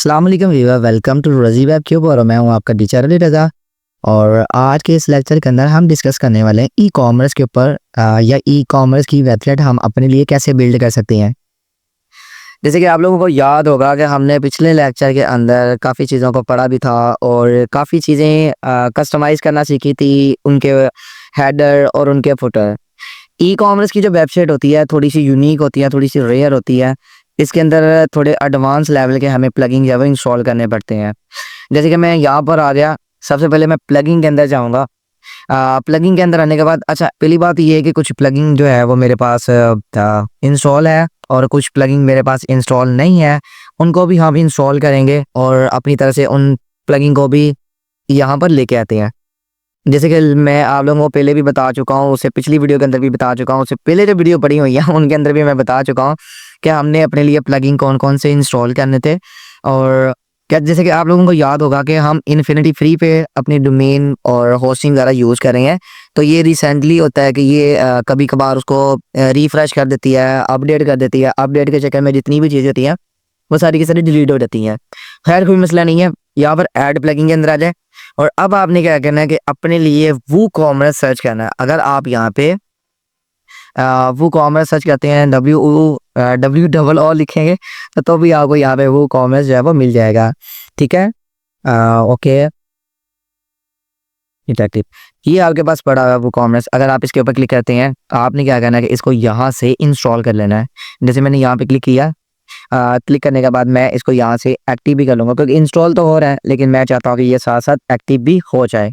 अस्सलाम वालेकुम viewer, welcome to रज़ी वेब क्यूब और मैं हूं आपका टीचर अली रज़ा। और आज के इस लेक्चर के अंदर हम डिस्कस करने वाले हैं ई कॉमर्स के ऊपर या ई कॉमर्स की वेबसाइट हम अपने लिए कैसे बिल्ड कर सकते हैं। जैसे कि आप लोगों को याद होगा कि हमने पिछले लेक्चर के अंदर काफ़ी चीज़ों को पढ़ा भी था और काफ़ी चीज़ें कस्टमाइज़ करना सीखी थी, उनके हेडर और उनके फुटर। ई कॉमर्स की जो वेबसाइट होती है थोड़ी सी यूनिक होती है, थोड़ी सी रेयर होती है। इसके अंदर थोड़े एडवांस लेवल के हमें प्लगइन जो है वो इंस्टॉल करने पड़ते हैं। जैसे कि मैं यहाँ पर आ गया, सबसे पहले मैं प्लगइन के अंदर जाऊँगा। प्लगइन के अंदर आने के बाद अच्छा पहली बात ये है कि कुछ प्लगइन जो है वो मेरे पास इंस्टॉल है और कुछ प्लगइन मेरे पास इंस्टॉल नहीं है। उनको भी हम इंस्टॉल करेंगे और अपनी तरह से उन प्लगइन को भी यहाँ पर लेके आते हैं। जैसे कि मैं आप लोगों को पहले भी बता चुका हूँ, उससे पिछली वीडियो के अंदर भी बता चुका हूँ, उससे पहले जो वीडियो पड़ी हुई है उनके अंदर भी मैं बता चुका हूँ कि हमने अपने लिए प्लगइन कौन-कौन से इंस्टॉल करने थे। और क्या जैसे कि आप लोगों को याद होगा कि हम इन्फिनिटी फ्री पे अपनी डोमेन और होस्टिंग वगैरह यूज़ कर रहे हैं। तो ये रिसेंटली होता है कि ये कभी-कभार उसको रिफ्रेश कर देती है, अपडेट कर देती है। अपडेट के चक्कर में जितनी भी चीज़ें होती हैं वो सारी की सारी डिलीट हो जाती हैं। खैर कोई मसला नहीं है, यहाँ पर ऐड प्लगइन के अंदर आ जाए और अब आपने क्या करना है कि अपने लिए वो कॉमर्स सर्च करना है। अगर आप यहाँ पे वो कॉमर्स सर्च करते हैं डब्ल्यू डबल ओ लिखेंगे तो भी आपको यहाँ पे वो कॉमर्स जो है वो मिल जाएगा। ठीक है, ओके डिटेक्टिव, ये आपके पास पड़ा हुआ है वो कॉमर्स। अगर आप इसके ऊपर क्लिक करते हैं तो आपने क्या करना है कि इसको यहाँ से इंस्टॉल कर लेना है। जैसे मैंने यहाँ पे क्लिक किया, क्लिक करने के बाद मैं इसको यहाँ से एक्टिव भी कर लूँगा क्योंकि इंस्टॉल तो हो रहा है लेकिन मैं चाहता हूँ कि ये साथ साथ एक्टिव भी हो जाए।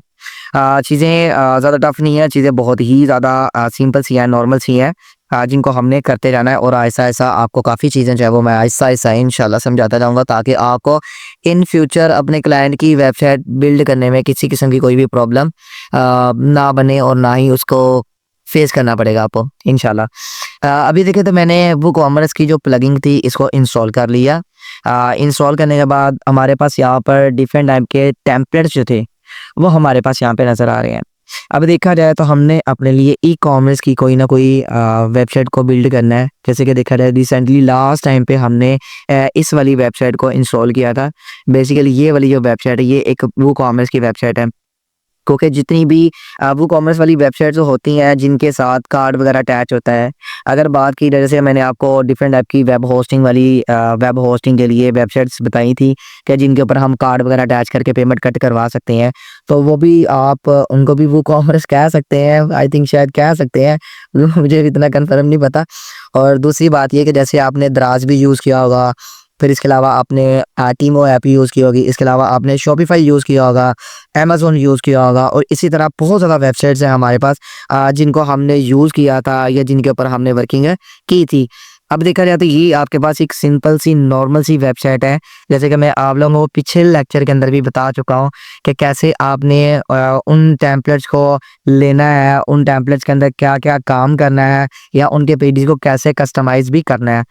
चीज़ें ज़्यादा टफ नहीं है, चीज़ें बहुत ही ज़्यादा सिंपल सी हैं, नॉर्मल सी हैं, जिनको हमने करते जाना है और आहिस्ता-आहिस्ता आपको काफ़ी चीज़ें जो है वो मैं आहिस्ता-आहिस्ता इंशाल्लाह समझाता जाऊँगा ताकि आपको इन फ्यूचर अपने क्लाइंट की वेबसाइट बिल्ड करने में किसी किस्म की कोई भी प्रॉब्लम ना बने और ना ही उसको फेस करना पड़ेगा आपको इंशाल्लाह। अभी देखिए तो मैंने वो कॉमर्स की जो प्लगइन थी इसको इंस्टॉल कर लिया। इंस्टॉल करने के बाद हमारे पास यहाँ पर डिफरेंट टाइप के टेम्पलेट्स जो थे वो हमारे पास यहाँ पे नज़र आ रहे हैं। अब देखा जाए तो हमने अपने लिए ई कॉमर्स की कोई ना कोई वेबसाइट को बिल्ड करना है। जैसे कि देखा जाए रिसेंटली लास्ट टाइम पे हमने इस वाली वेबसाइट को इंस्टॉल किया था। बेसिकली ये वाली जो वेबसाइट है ये एक वो कॉमर्स की वेबसाइट है क्योंकि जितनी भी वो कॉमर्स वाली वेबसाइट्स होती हैं जिनके साथ कार्ड वगैरह अटैच होता है। अगर बात की जाए जैसे मैंने आपको डिफरेंट टाइप की वेब होस्टिंग वाली वेब होस्टिंग के लिए वेबसाइट्स बताई थी कि जिनके ऊपर हम कार्ड वगैरह अटैच करके पेमेंट कट करवा सकते हैं, तो वो भी आप उनको भी वो कॉमर्स कह सकते हैं। आई थिंक शायद कह सकते हैं मुझे इतना कंफर्म नहीं पता। और दूसरी बात ये कि जैसे आपने दराज भी यूज़ किया होगा, फिर इसके अलावा आपने टीमो ऐप यूज़ की होगी, इसके अलावा आपने शॉपिफाई यूज़ किया होगा, अमेज़न यूज़ किया होगा और इसी तरह बहुत ज़्यादा वेबसाइट्स हैं हमारे पास जिनको हमने यूज़ किया था या जिनके ऊपर हमने वर्किंग की थी। अब देखा जाए तो ये आपके पास एक सिंपल सी नॉर्मल सी वेबसाइट है। जैसे कि मैं आप लोगों को पिछले लेक्चर के अंदर भी बता चुका हूँ कि कैसे आपने उन टेम्पलेट्स को लेना है, उन टेम्पलेट्स के अंदर क्या-क्या काम करना है या उनके पेजेस को कैसे कस्टमाइज़ भी करना है।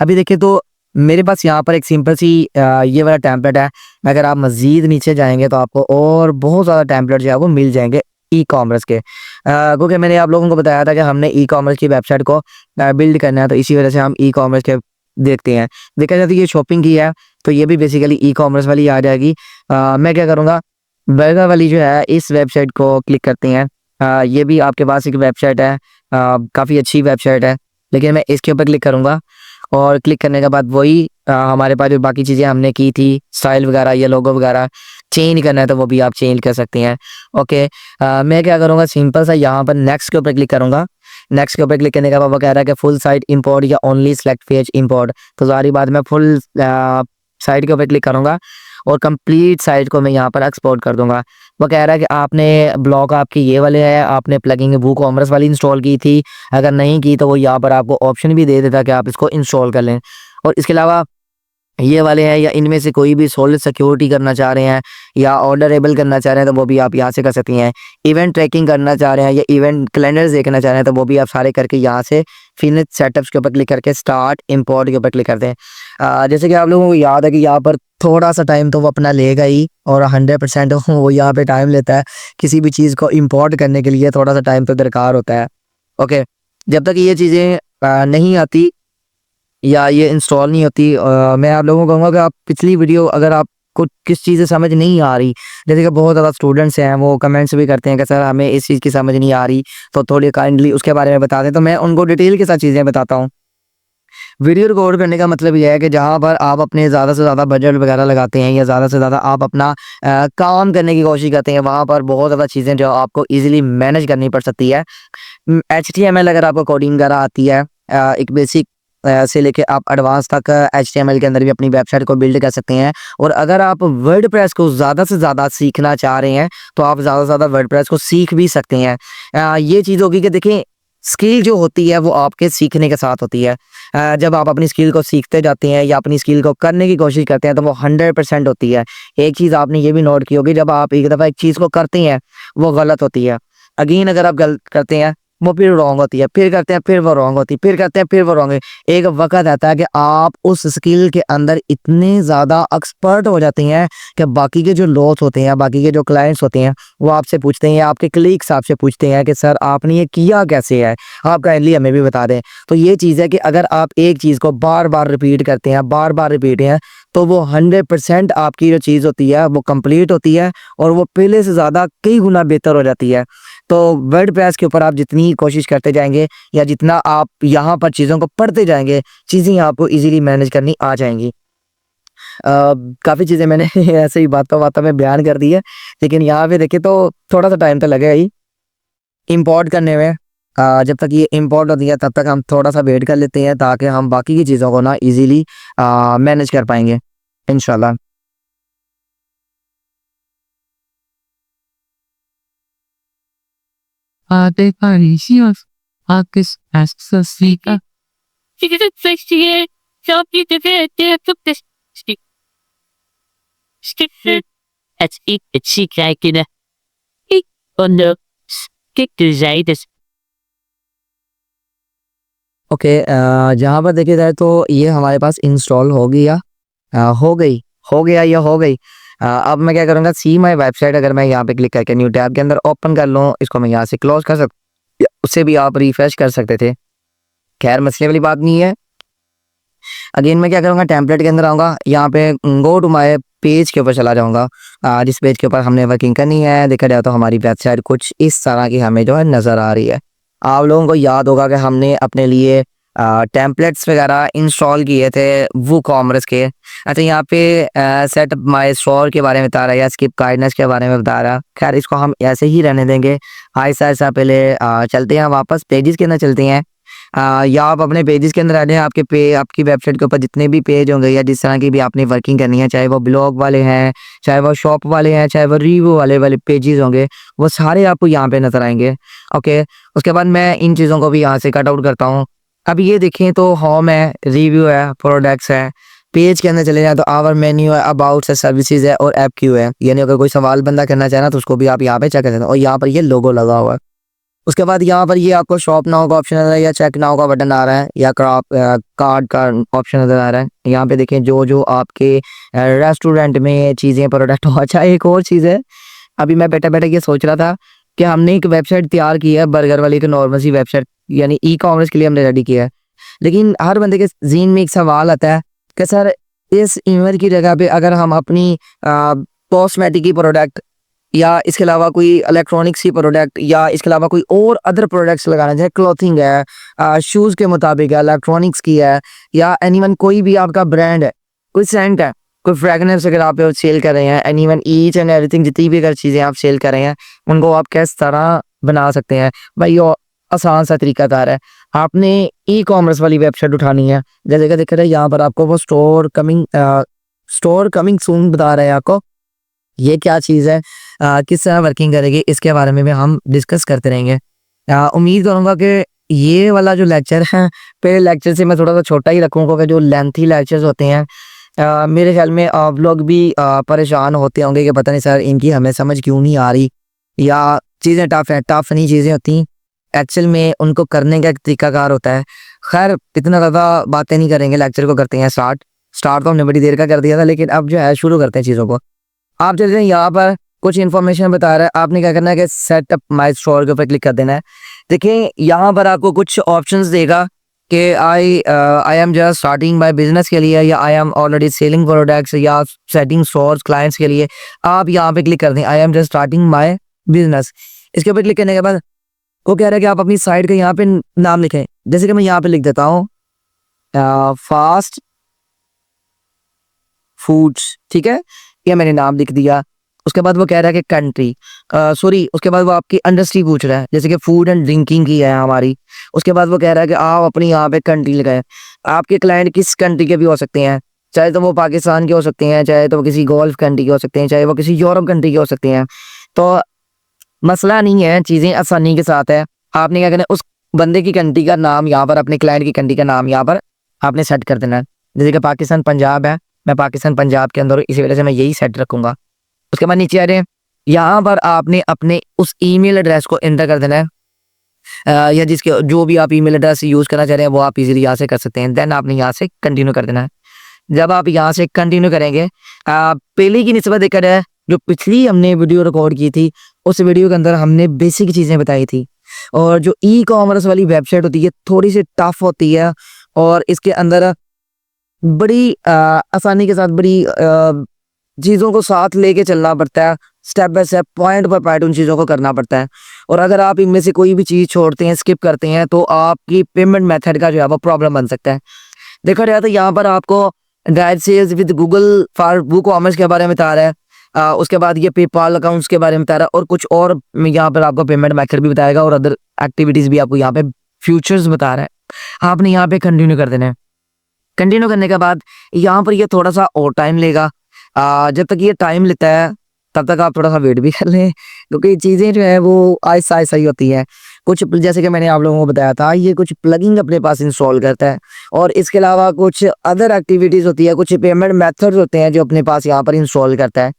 अभी देखिए तो मेरे पास यहाँ पर एक सिंपल सी ये वाला टेम्पलेट है। अगर आप मज़ीद नीचे जाएँगे तो आपको और बहुत ज़्यादा टेम्पलेट जो है वो मिल जाएँगे ई कॉमर्स के। क्योंकि मैंने आप लोगों को बताया था कि हमने ई कॉमर्स की वेबसाइट को बिल्ड करना है, तो इसी वजह से हम ई कॉमर्स के देखते हैं। देखा जाए तो ये शॉपिंग की है, तो ये भी बेसिकली ई कॉमर्स वाली आ जाएगी। मैं क्या करूँगा, बर्गर वाली जो है इस वेबसाइट को क्लिक करते हैं। ये भी आपके पास एक वेबसाइट है, काफ़ी अच्छी वेबसाइट है, लेकिन मैं इसके ऊपर क्लिक करूँगा और क्लिक करने के बाद वही हमारे पास जो बाकी चीज़ें हमने की थी, स्टाइल वगैरह या लोगो वगैरह चेंज करना है तो वो भी आप चेंज कर सकते हैं। ओके, मैं क्या करूँगा सिंपल सा यहाँ पर नेक्स्ट के ऊपर क्लिक करूँगा। नेक्स्ट के ऊपर क्लिक करने के बाद वो कह रहा है कि फुल साइट इंपोर्ट या ओनली सेलेक्ट पेज इंपोर्ट, तो ज़ाहिर बात मैं फुल साइट के ऊपर क्लिक करूँगा और कंप्लीट साइट को मैं यहाँ पर एक्सपोर्ट कर दूँगा। वो कह रहा है कि आपने ब्लॉक आपके ये वाले हैं, आपने प्लगइन वो कॉमर्स वाली इंस्टॉल की थी, अगर नहीं की तो वो यहाँ पर आपको ऑप्शन भी दे देता कि आप इसको इंस्टॉल कर लें। और इसके अलावा ये वाले हैं या इनमें से कोई भी सॉलिड सिक्योरिटी करना चाह रहे हैं या ऑर्डरेबल करना चाह रहे हैं तो वो भी आप यहाँ से कर सकती हैं। इवेंट ट्रैकिंग करना चाह रहे हैं या इवेंट कैलेंडर्स देखना चाह रहे हैं तो वो भी आप सारे करके यहाँ से फिनिश सेटअप्स के ऊपर क्लिक करके स्टार्ट इंपोर्ट के ऊपर क्लिक करते हैं। जैसे कि आप लोगों को याद है कि यहाँ पर थोड़ा सा टाइम तो वो अपना लेगा ही और 100% वो यहाँ पे टाइम लेता है। किसी भी चीज़ को इम्पोर्ट करने के लिए थोड़ा सा टाइम तो दरकार होता है। ओके, जब तक ये चीज़ें नहीं आती या ये इंस्टॉल नहीं होती। मैं आप लोगों को कहूँगा कि आप पिछली वीडियो अगर आपको किस चीज़ से समझ नहीं आ रही, जैसे कि बहुत ज़्यादा स्टूडेंट्स हैं वो कमेंट्स भी करते हैं कि सर हमें इस चीज़ की समझ नहीं आ रही, तो थोड़ी काइंडली उसके बारे में बता दें, तो मैं उनको डिटेल के साथ चीज़ें बताता हूँ। वीडियो रिकॉर्ड करने का मतलब ये है कि जहाँ पर आप अपने ज़्यादा से ज़्यादा बजट वगैरह लगाते हैं या ज़्यादा से ज़्यादा आप अपना काम करने की कोशिश करते हैं, वहाँ पर बहुत ज़्यादा चीज़ें जो आपको ईज़िली मैनेज करनी पड़ सकती है। एचटीएमएल अगर आपको कोडिंग वगैरह आती है, एक बेसिक से लेके आप एडवांस तक एचटीएमएल के अंदर भी अपनी वेबसाइट को बिल्ड कर सकते हैं। और अगर आप वर्डप्रेस को ज़्यादा से ज़्यादा सीखना चाह रहे हैं, तो आप ज़्यादा से ज़्यादा वर्डप्रेस को सीख भी सकते हैं। ये चीज़ होगी कि देखिए स्किल जो होती है वो आपके सीखने के साथ होती है। जब आप अपनी स्किल को सीखते जाते हैं या अपनी स्किल को करने की कोशिश करते हैं, तो वो 100% होती है। एक चीज़ आपने ये भी नोट की होगी, जब आप एक दफ़ा एक चीज़ को करते हैं, वो गलत होती है। अगेन अगर आप गलत करते हैं, वो फिर रॉन्ग होती है, फिर करते हैं फिर वो रॉन्ग होती है, फिर करते हैं फिर वो रॉन्ग है। एक वक़्त आता है कि आप उस स्किल के अंदर इतने ज़्यादा एक्सपर्ट हो जाते हैं कि बाकी के जो लोग होते हैं, बाकी के जो क्लाइंट्स होते हैं, वो आपसे पूछते हैं या आपके कलीग्स आपसे पूछते हैं कि सर आपने ये किया कैसे है? आप काइंडली हमें भी बता दें। तो ये चीज़ है कि अगर आप एक चीज़ को बार-बार रिपीट करते हैं, बार-बार रिपीट हैं, तो वो 100% आपकी जो चीज़ होती है, वो कंप्लीट होती है और वो पहले से ज़्यादा कई गुना बेहतर हो जाती है। तो वर्डप्रेस के ऊपर आप जितनी कोशिश करते जाएँगे या जितना आप यहाँ पर चीज़ों को पढ़ते जाएँगे, चीज़ें आपको ईज़िली मैनेज करनी आ जाएँगी। काफ़ी चीज़ें मैंने ऐसे ही बातों-बातों में बयान कर दी है, लेकिन यहाँ पे देखिए तो थोड़ा-सा टाइम तो लगेगा ही इम्पोर्ट करने में। जब तक ये इम्पोर्ट होती है तब तक हम थोड़ा-सा वेट कर लेते हैं ताकि हम बाकी की चीज़ों को ना ईज़िली मैनेज कर पाएँगे, इंशाल्लाह। de Parisios, Marcus Asosica. She didn't say she had something to get there to this stick. Stick at it, she like in a it on the stick to say this. Okay, जहाँ पर देखा जाए तो ये हमारे पास install हो गया, हो गई, हो गया या हो गई। अब मैं क्या करूँगा, सी माई वेबसाइट अगर मैं यहाँ पे क्लिक करके न्यू टैब के अंदर ओपन कर लूँ, इसको मैं यहाँ से क्लोज कर सकता, उससे भी आप रिफ्रेश कर सकते थे। खैर मसले वाली बात नहीं है। अगेन मैं क्या करूँगा, टेम्पलेट के अंदर आऊँगा, यहाँ पे गो टू माय पेज के ऊपर चला जाऊँगा। जिस पेज के ऊपर हमने वर्किंग करनी है, देखा जाए तो हमारी वेबसाइट कुछ इस तरह की हमें जो है नज़र आ रही है। आप लोगों को याद होगा कि हमने अपने लिए टेम्पलेट्स वगैरह इंस्टॉल किए थे वूकॉमर्स के। अच्छा यहाँ पे सेट माय स्टोर के बारे में बता रहा है या स्किप गाइडनेस के बारे में बता रहा है। खैर इसको हम ऐसे ही रहने देंगे। ऐसा पहले चलते हैं वापस पेजेस के अंदर चलते हैं। या आप अपने पेजेस के अंदर आ जाएँ, आपकी वेबसाइट के ऊपर जितने भी पेज होंगे या जिस तरह की भी आपने वर्किंग करनी है, चाहे वो ब्लॉग वाले हैं, चाहे वो शॉप वाले हैं, चाहे वो रिव्यू वाले पेजेस होंगे, वो सारे आपको यहाँ पे नज़र आएँगे। ओके, उसके बाद मैं इन चीज़ों को भी यहाँ से कट आउट करता हूँ। अब ये देखें तो होम है, रिव्यू है, प्रोडक्ट्स है। पेज के अंदर चले जाएँ तो आवर मेन्यू है, अबाउट्स है, सर्विसेज़ है और ऐप क्यू है। यानी अगर कोई सवाल बंदा करना चाहे ना तो उसको भी आप यहाँ पे चेक कर सकते हैं और यहाँ पर ये लोगो लगा हुआ है। उसके बाद यहाँ पर ये आपको शॉप नाउ का ऑप्शन नज़र आ रहा है या चेक नाउ का बटन आ रहा है या कार्ड का ऑप्शन नज़र आ रहा है। यहाँ पे देखें जो आपके रेस्टोरेंट में चीज़ें प्रोडक्ट हो। अच्छा एक और चीज़ है, अभी मैं बैठे-बैठे ये सोच रहा था कि हमने एक वेबसाइट तैयार की है बर्गर वाली, एक नॉर्मल सी वेबसाइट यानी ई-कॉमर्स के लिए हमने रेडी किया है। लेकिन हर बंदे के ज़हन में एक सवाल आता है कि सर इस ईमेल की जगह पे अगर हम अपनी कॉस्मेटिक की प्रोडक्ट या इसके अलावा कोई इलेक्ट्रॉनिक्स की प्रोडक्ट या इसके अलावा कोई और अदर प्रोडक्ट्स लगाना चाहे, क्लॉथिंग है, शूज़ के मुताबिक है, इलेक्ट्रॉनिक्स की है या एनीवन कोई भी आपका ब्रांड है, कोई सेंट है, कोई फ्रेगनेंस अगर आप सेल कर रहे हैं, एनीवन ईच एंड एवरीथिंग जितनी भी अगर चीज़ें आप सेल कर रहे हैं, उनको आप किस तरह बना सकते हैं। भाई ये आसान सा तरीकाकार है। आपने ई-कॉमर्स वाली वेबसाइट उठानी है, जैसे कि दिख रहा है यहाँ पर आपको वो स्टोर कमिंग सून बता रहा है आपको। ये क्या चीज़ है, किस तरह वर्किंग करेगी, इसके बारे में भी हम डिस्कस करते रहेंगे। उम्मीद करूँगा कि ये वाला जो लेक्चर है, पहले लेक्चर से मैं थोड़ा-सा छोटा ही रखूँगा क्योंकि जो लेंथी लेक्चर्स होते हैं, मेरे ख्याल में आप लोग भी परेशान होते होंगे कि पता नहीं सर इनकी हमें समझ क्यों नहीं आ रही या चीज़ें टफ़ हैं। टफ़ नहीं चीज़ें होती, एक्चुअल में उनको करने का एक तरीकाकार होता है। खैर इतना ज़्यादा बातें नहीं करेंगे, लेक्चर को करते हैं स्टार्ट। स्टार्ट तो हमने बड़ी देर का कर दिया था, लेकिन अब जो है शुरू करते हैं चीज़ों को। आप चलते हैं यहाँ पर कुछ इन्फॉर्मेशन बता रहा है, आपने क्या करना है कि सेटअप माय स्टोर के ऊपर क्लिक कर देना है। देखिए यहाँ पर आपको कुछ ऑप्शंस देगा कि I am just starting my business के लिए, या I am already selling products, या सेटिंग स्टोर्स क्लाइंट्स के लिए, आप यहाँ पे क्लिक कर दें I am just starting my business. इसके ऊपर क्लिक करने के बाद वो कह रहा है कि आप अपनी साइट का यहाँ पे नाम लिखें। जैसे कि मैं यहाँ पे लिख देता हूँ फास्ट फूड्स, ठीक है, ये मैंने नाम लिख दिया। उसके बाद वो कह रहा है कि कंट्री, सॉरी, उसके बाद वो आपकी इंडस्ट्री पूछ रहा है, जैसे कि फूड एंड ड्रिंकिंग की है हमारी। उसके बाद वो कह रहा है कि आप अपनी यहाँ पे कंट्री लगाएं। आपके क्लाइंट किस कंट्री के भी हो सकते हैं, चाहे तो वो पाकिस्तान के हो सकते हैं, चाहे तो वो किसी गल्फ कंट्री के हो सकते हैं, चाहे वो किसी यूरोप कंट्री के हो सकते हैं। तो मसला नहीं है, चीज़ें आसानी के साथ है। आपने क्या करना है, उस बंदे की कंट्री का नाम यहाँ पर, अपने क्लाइंट की कंट्री का नाम यहाँ पर आपने सेट कर देना है। जैसे कि पाकिस्तान पंजाब है, मैं पाकिस्तान पंजाब के अंदर हूँ, इसी वजह से मैं यही सेट रखूंगा। उसके बाद नीचे आ रहे हैं, यहाँ पर आपने अपने उस ईमेल एड्रेस को एंटर कर देना है, या जिसके जो भी आप ईमेल एड्रेस यूज़ करना चाह रहे हैं वो आप इजीली यहाँ से कर सकते हैं। देन आपने यहाँ से कंटिन्यू कर देना है। जब आप यहाँ से कंटिन्यू करेंगे, पहले की निस्बत देखा जाए, जो पिछली हमने वीडियो रिकॉर्ड की थी, उस वीडियो के अंदर हमने बेसिक चीज़ें बताई थी। और जो ई कॉमर्स वाली वेबसाइट होती है थोड़ी सी टफ होती है, और इसके अंदर बड़ी आसानी के साथ बड़ी चीज़ों को साथ लेके चलना पड़ता है, step by step, point by point उन चीज़ों को करना पड़ता है। और अगर आप इनमें से कोई भी चीज़ छोड़ते हैं, स्किप करते हैं, तो आपकी पेमेंट मेथड का जो है वो प्रॉब्लम बन सकता है। देखा जाए तो यहाँ पर आपको direct sales with Google for WooCommerce के बारे में बता रहा है, उसके बाद ये पेपाल अकाउंट्स के बारे में बता रहा है, और कुछ और यहाँ पर आपको पेमेंट मेथड भी बताएगा, और अदर एक्टिविटीज़ भी आपको यहाँ पे फ्यूचर्स बता रहा है। आपने यहाँ पे कंटिन्यू कर देना है। कंटिन्यू करने के बाद यहाँ पर ये थोड़ा सा और टाइम लेगा। जब तक ये टाइम लेता है तब तक आप थोड़ा सा वेट भी कर लें, क्योंकि चीज़ें जो है वो आहिस्ता आहिस्ता ही होती हैं। कुछ जैसे कि मैंने आप लोगों को बताया था, ये कुछ प्लगइन अपने पास इंस्टॉल करता है, और इसके अलावा कुछ अदर एक्टिविटीज़ होती है, कुछ पेमेंट मेथड्स होते हैं जो अपने पास यहाँ पर इंस्टॉल करता है।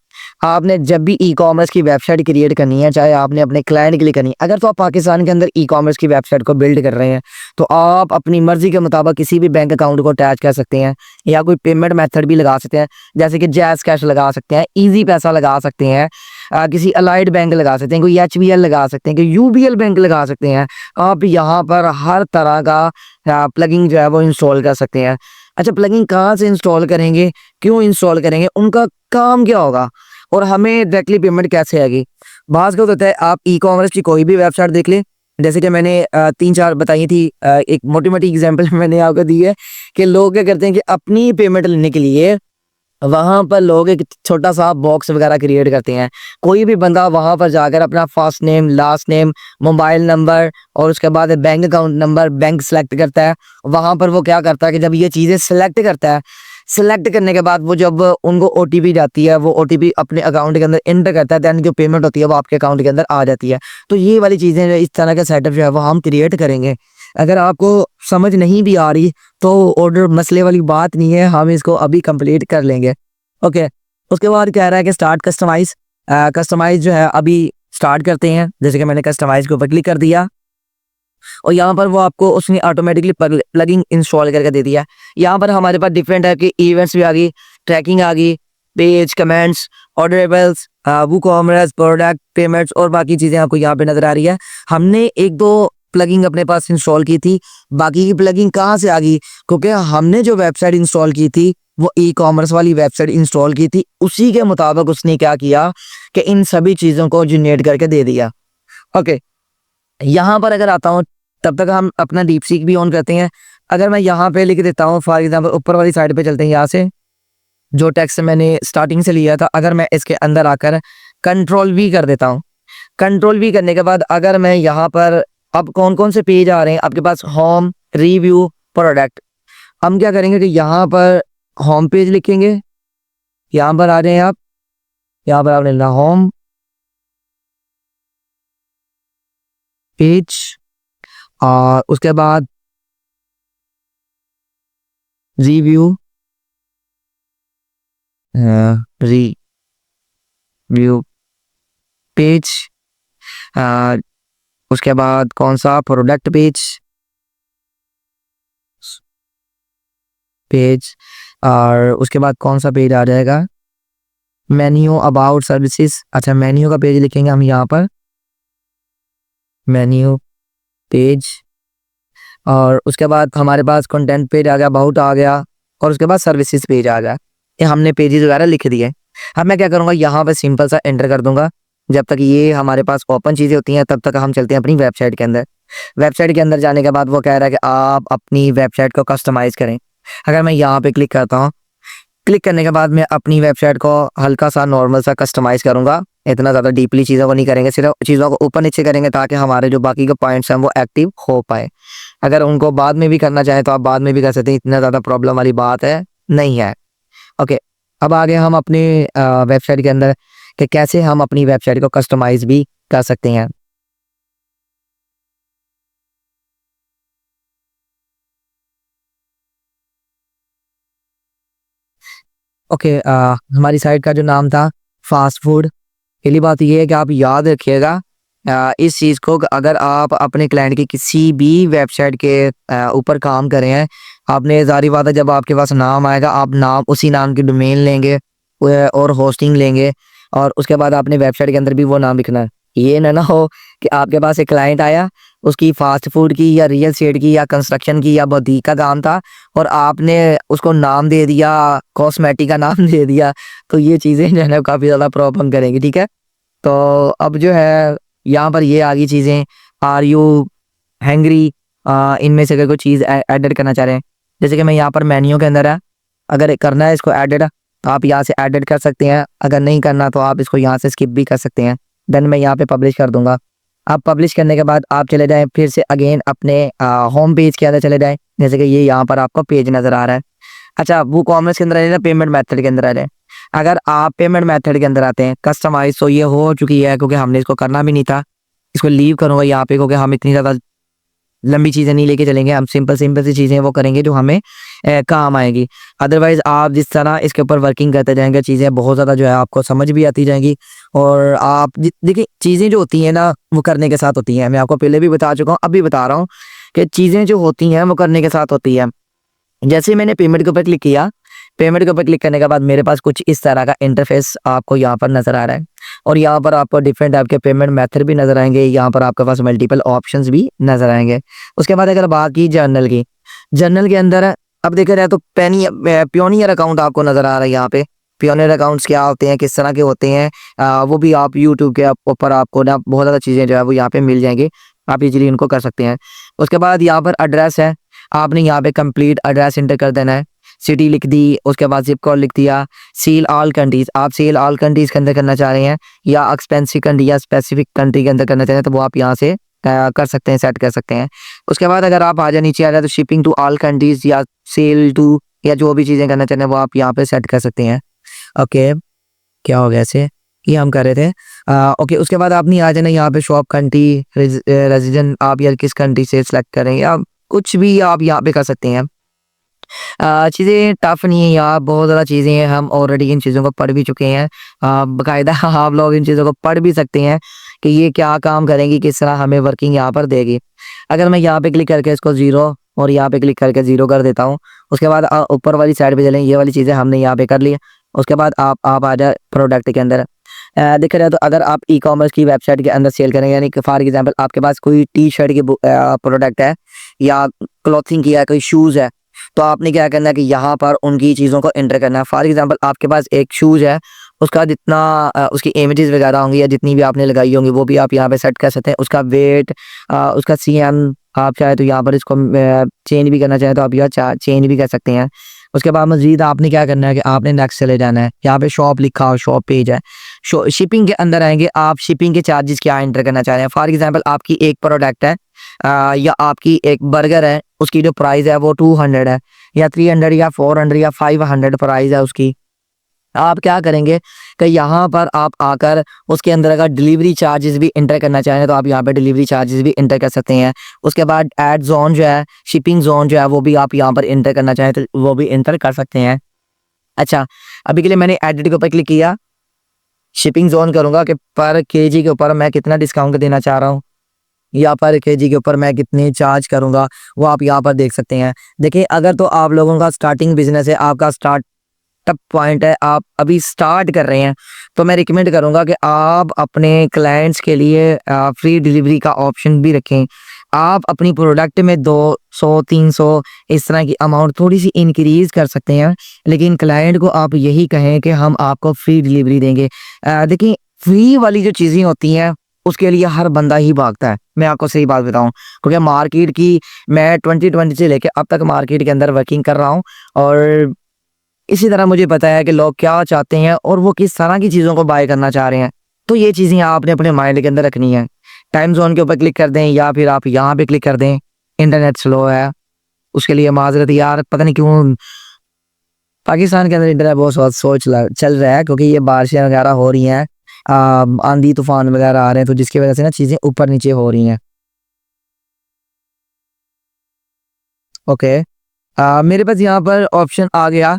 आपने जब भी ई कॉमर्स की वेबसाइट क्रिएट करनी है, चाहे आपने अपने क्लाइंट के लिए करनी है, अगर तो आप पाकिस्तान के अंदर ई कॉमर्स की वेबसाइट को बिल्ड कर रहे हैं, तो आप अपनी मर्जी के मुताबिक किसी भी बैंक अकाउंट को अटैच कर सकते हैं, या कोई पेमेंट मेथड भी लगा सकते हैं, जैसे कि जैज़ कैश लगा सकते हैं, ईजी पैसा लगा सकते हैं, किसी अलाइड बैंक लगा सकते हैं, कोई एचबीएल लगा सकते हैं, कोई यूबीएल बैंक लगा सकते हैं। आप यहाँ पर हर तरह का प्लगइन जो है वो इंस्टॉल कर सकते हैं। अच्छा, प्लगइन कहाँ से इंस्टॉल करेंगे, क्यों इंस्टॉल करेंगे, उनका काम क्या होगा, और हमें डायरेक्टली पेमेंट कैसे आएगी। बात क्या होता है, आप ई कॉमर्स की कोई भी वेबसाइट देख लें, जैसे कि मैंने 3-4 बताई थी, एक मोटी मोटी एग्जांपल मैंने आपको दी है कि लोग क्या करते हैं कि अपनी पेमेंट लेने के लिए वहाँ पर लोग एक छोटा सा बॉक्स वगैरह क्रिएट करते हैं। कोई भी बंदा वहाँ पर जाकर अपना first name, last name, mobile number, और उसके बाद bank account number, bank select करता है। वहाँ पर वो क्या करता है कि जब ये चीज़ें सेलेक्ट करता है, सेलेक्ट करने के बाद वो जब उनको ओटीपी जाती है, वो ओटीपी अपने अकाउंट के अंदर एंटर करता है, दैन जो पेमेंट होती है वो आपके अकाउंट के अंदर आ जाती है। तो ये वाली चीज़ें जो इस तरह का सेटअप जो है वो हम क्रिएट करेंगे। अगर आपको समझ नहीं भी आ रही तो ऑर्डर मसले वाली बात नहीं है, हम इसको अभी कंप्लीट कर लेंगे। ओके, उसके बाद कह रहा है कि स्टार्ट कस्टमाइज। कस्टमाइज जो है अभी स्टार्ट करते हैं। जैसे कि मैंने कस्टमाइज के ऊपर क्लिक कर दिया, और यहाँ पर वो आपको उसने ऑटोमेटिकली प्लगइन इंस्टॉल करके दे दिया। यहाँ पर हमारे पास डिफरेंट टाइप के इवेंट्स भी आ गई, ट्रैकिंग आ गई, page, comments, orderables, WooCommerce, product, payments, और बाकी चीज़ें आपको यहाँ पे नजर आ रही है। हमने 1-2 प्लगइन अपने पास इंस्टॉल की थी, बाकी की प्लगइन कहाँ से आ गई, क्योंकि हमने जो वेबसाइट इंस्टॉल की थी वो ई कॉमर्स वाली वेबसाइट इंस्टॉल की थी, उसी के मुताबिक उसने क्या किया कि इन सभी चीज़ों को जनरेट करके दे दिया। ओके, यहाँ पर अगर आता हूँ तब तक हम अपना डीप सीक भी ऑन करते हैं। अगर मैं यहाँ पे लिख देता हूँ, फॉर एग्जाम्पल ऊपर वाली साइड पे चलते हैं, यहाँ से जो टेक्स्ट मैंने स्टार्टिंग से लिया था, अगर मैं इसके अंदर आकर कंट्रोल वी कर देता हूँ, कंट्रोल वी करने के बाद अगर मैं यहाँ पर, अब कौन कौन से पेज आ रहे हैं आपके पास, होम, रिव्यू, प्रोडक्ट। हम क्या करेंगे कि यहाँ पर होम पेज लिखेंगे, यहाँ पर आ रहे हैं आप, यहाँ पर आपने लिखना होम पेज, और उसके बाद रिव्यू, रिव्यू पेज, उसके बाद कौन सा, प्रोडक्ट पेज, पेज, और उसके बाद कौन सा पेज आ जाएगा, मेन्यू, अबाउट, सर्विसेज। अच्छा, मेन्यू का पेज लिखेंगे हम यहाँ पर, मेन्यू पेज, और उसके बाद हमारे पास कंटेंट पेज आ गया, अबाउट आ गया और उसके बाद सर्विसेज पेज आ गया। ये हमने पेजेस वगैरह लिख दिए। अब मैं क्या करूँगा, यहाँ पे सिंपल सा एंटर कर दूंगा। जब तक ये हमारे पास ओपन चीज़ें होती हैं तब तक हम चलते हैं अपनी वेबसाइट के अंदर। वेबसाइट के अंदर जाने के बाद वो कह रहा है कि आप अपनी वेबसाइट को कस्टमाइज़ करें। अगर मैं यहाँ पे क्लिक करता हूँ, क्लिक करने के बाद मैं अपनी वेबसाइट को हल्का सा नॉर्मल सा कस्टमाइज़ करूँगा। इतना ज़्यादा डीपली चीज़ों को नहीं करेंगे, सिर्फ चीज़ों को ऊपर नीचे करेंगे ताकि हमारे जो बाकी के पॉइंट्स हैं वो एक्टिव हो पाए। अगर उनको बाद में भी करना चाहें तो आप बाद में भी कर सकते हैं, इतना ज़्यादा प्रॉब्लम वाली बात है नहीं है। ओके, अब आगे हम अपने वेबसाइट के अंदर कि कैसे हम अपनी वेबसाइट को कस्टमाइज़ भी कर सकते हैं। ओके, हमारी साइट का जो नाम था फास्ट फूड। पहली बात ये है कि आप याद रखिएगा इस चीज़ को कि अगर आप अपने क्लाइंट की किसी भी वेबसाइट के ऊपर काम कर रहे हैं, आपने ज़ाहिर बात है जब आपके पास नाम आएगा आप नाम उसी नाम की डोमेन लेंगे और होस्टिंग लेंगे और उसके बाद आपने वेबसाइट के अंदर भी वो नाम लिखना है। ये ना हो कि आपके पास एक क्लाइंट आया, उसकी फास्ट फूड की या रियल एस्टेट की या कंस्ट्रक्शन की या बुटीक का काम था और आपने उसको नाम दे दिया, कॉस्मेटिक का नाम दे दिया, तो ये चीज़ें जो है ना काफ़ी ज़्यादा प्रॉब्लम करेंगी। ठीक है, तो अब जो है यहाँ पर ये आ गई चीज़ें, आर यू हैंग्री, इनमें से अगर कोई चीज़ एडिट करना चाह रहे हैं, जैसे कि मैं यहाँ पर मेन्यू के अंदर है, अगर करना है इसको एडिट तो आप यहाँ से एडिट कर सकते हैं, अगर नहीं करना तो आप इसको यहाँ से स्किप भी कर सकते हैं। देन मैं यहाँ पे पब्लिश कर दूंगा। आप पब्लिश करने के बाद आप चले जाएं फिर से अगेन अपने होम पेज के अंदर चले जाएं, जैसे कि ये यहाँ पर आपको पेज नज़र आ रहा है। अच्छा, वो कॉमर्स के अंदर आ रहे हैं, पेमेंट मेथड के अंदर आ रहे हैं। अगर आप पेमेंट मेथड के अंदर आते हैं कस्टमाइज, तो ये हो चुकी है क्योंकि हमने इसको करना भी नहीं था। इसको लीव करूँगा यहाँ पे क्योंकि हम इतनी ज़्यादा लंबी चीज़ें नहीं लेके चलेंगे, हम सिंपल सिंपल सी चीज़ें वो करेंगे जो हमें काम आएगी। अदरवाइज़ आप जिस तरह इसके ऊपर वर्किंग करते जाएंगे चीज़ें बहुत ज़्यादा जो है आपको समझ भी आती जाएंगी और आप देखिए चीज़ें जो होती हैं ना वो करने के साथ होती हैं। मैं आपको पहले भी बता चुका हूँ, अभी बता रहा हूँ कि चीज़ें जो होती हैं वो करने के साथ होती हैं। जैसे ही मैंने पेमेंट के ऊपर क्लिक किया, पेमेंट के ऊपर क्लिक करने के बाद मेरे पास कुछ इस तरह का इंटरफेस आपको यहाँ पर नज़र आ रहा है और यहाँ पर आपको डिफरेंट टाइप के पेमेंट मेथड भी नज़र आएंगे, यहाँ पर आपके पास मल्टीपल ऑप्शंस भी नज़र आएंगे। उसके बाद अगर बात की जर्नल की, जर्नल के अंदर अब देखा जाए तो प्योनियर अकाउंट आपको नज़र आ रहा है। यहाँ पे प्योनियर अकाउंट्स क्या होते हैं, किस तरह के होते हैं, वो भी आप यूट्यूब के ऊपर आपको ना बहुत ज़्यादा चीज़ें जो है वो यहाँ पे मिल जाएंगी, आप इजीली उनको कर सकते हैं। उसके बाद यहाँ पर एड्रेस है, आपने यहाँ पे कंप्लीट एड्रेस इंटर कर देना है, सिटी लिख दी, उसके बाद जिप कोड लिख दिया। सेल ऑल कंट्रीज, आप सेल ऑल कंट्रीज के अंदर करना चाह रहे हैं या एक्सपेंसिव कंट्री या स्पेसिफिक कंट्री के अंदर करना चाह रहे हैं तो वो आप यहाँ से कर सकते हैं, सेट कर सकते हैं। उसके बाद अगर आप आ जाए नीचे आ जाए तो शिपिंग टू ऑल कंट्रीज या सेल टू या जो भी चीज़ें करना चाह रहे हैं वो आप यहाँ पे सेट कर सकते हैं। ओके, क्या हो गया ऐसे, ये हम कर रहे थे। ओके, उसके बाद आपने आ जाना यहाँ पे शॉप कंट्री रेजिडेंट, आप या किस कंट्री से सिलेक्ट करें या कुछ भी आप यहाँ पे कर सकते हैं। चीज़ें टफ नहीं है यार, बहुत ज़्यादा चीज़ें हैं, हम ऑलरेडी इन चीज़ों को पढ़ भी चुके हैं। बाकायदा आप लोग इन चीज़ों को पढ़ भी सकते हैं कि ये क्या काम करेंगी, किस तरह हमें वर्किंग यहाँ पर देगी। अगर मैं यहाँ पे क्लिक करके इसको 0 और यहाँ पे क्लिक करके 0 कर देता हूँ, उसके बाद ऊपर वाली साइड पे चलें, ये वाली चीज़ें हमने यहाँ पे कर ली। उसके बाद आप आ जाए प्रोडक्ट के अंदर। देखा जाए तो अगर आप ई कॉमर्स की वेबसाइट के अंदर सेल करेंगे, यानी कि फॉर एग्जांपल आपके पास कोई टी शर्ट की प्रोडक्ट है या क्लॉथिंग की है, कोई शूज़ है, तो आपने क्या करना है कि यहाँ पर उनकी चीज़ों को एंटर करना है। फॉर एग्जांपल आपके पास एक शूज़ है, उसका जितना उसकी इमेजेस वगैरह होंगी या जितनी भी आपने लगाई होंगी वो भी आप यहाँ पे सेट कर सकते हैं। उसका वेट, उसका CM, आप चाहे तो यहाँ पर इसको चेंज भी करना चाहें तो आप यहाँ चेंज भी कर सकते हैं। उसके बाद मजीद आपने क्या करना है कि आपने नेक्स्ट चले जाना है। यहाँ पे शॉप लिखा हो, शॉप पेज है। शिपिंग के अंदर आएंगे, आप शिपिंग के चार्जेस क्या एंटर करना चाह रहे हैं। फॉर एग्जांपल आपकी एक प्रोडक्ट है या आपकी एक बर्गर है, उसकी जो प्राइस है वो 200 है या 300 या 400 या 500 प्राइस है उसकी। आप क्या करेंगे कि यहाँ पर आप आकर उसके अंदर अगर डिलीवरी चार्जेस भी इंटर करना चाहें तो आप यहाँ पे डिलीवरी चार्जेस भी इंटर कर सकते हैं। उसके बाद एड जोन जो है, शिपिंग जोन जो है वो भी आप यहाँ पर इंटर करना चाहें तो वो भी इंटर कर सकते हैं। अच्छा, अभी के लिए मैंने एडिट के ऊपर क्लिक किया, शिपिंग जोन करूँगा कि पर केजी के ऊपर मैं कितना डिस्काउंट देना चाह रहा हूँ या पर केजी के ऊपर मैं कितने चार्ज करूँगा वो आप यहाँ पर देख सकते हैं। देखिए, अगर तो आप लोगों का स्टार्टिंग बिजनेस है, आपका स्टार्टअप पॉइंट है, आप अभी स्टार्ट कर रहे हैं, तो मैं रिकमेंड करूँगा कि आप अपने क्लाइंट्स के लिए फ्री डिलीवरी का ऑप्शन भी रखें। आप अपनी प्रोडक्ट में 200-300 इस तरह की अमाउंट थोड़ी सी इंक्रीज कर सकते हैं, लेकिन क्लाइंट को आप यही कहें कि हम आपको फ्री डिलीवरी देंगे। देखिए फ्री वाली जो चीज़ें होती हैं उसके लिए हर बंदा ही भागता है। मैं आपको सही बात बताऊं, क्योंकि मार्केट की मैं 2020 से लेके अब तक मार्केट के अंदर वर्किंग कर रहा हूं, और इसी तरह मुझे पता है कि लोग क्या चाहते हैं और वो किस तरह की चीज़ों को बाय करना चाह रहे हैं। तो ये चीज़ें आपने अपने माइंड के अंदर रखनी है। टाइम जोन के ऊपर क्लिक कर दें या फिर आप यहाँ पे क्लिक कर दें। इंटरनेट स्लो है, उसके लिए माजरत यार, पता नहीं क्यों पाकिस्तान के अंदर इंटरनेट बहुत चल रहा है, क्योंकि ये बारिशें वगैरह हो रही हैं, आंधी तूफान वगैरह आ रहे हैं, तो जिसकी वजह से ना चीज़ें ऊपर नीचे हो रही हैं। ओके, मेरे पास यहाँ पर ऑप्शन आ गया।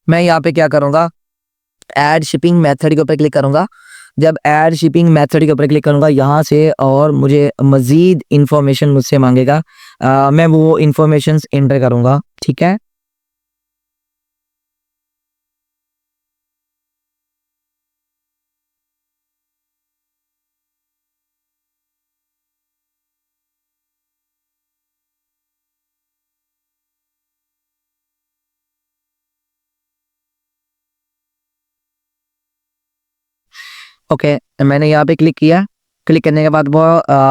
मैं यहाँ पे क्या करूँगा, ऐड शिपिंग मेथड के ऊपर क्लिक करूँगा। जब ऐड शिपिंग मेथड के ऊपर क्लिक करूँगा यहाँ से, और मुझे मज़ीद इन्फॉर्मेशन मुझसे मांगेगा, मैं वो इन्फॉर्मेशंस एंटर करूँगा। ठीक है, ओके, मैंने यहाँ पे क्लिक किया। क्लिक करने के बाद वो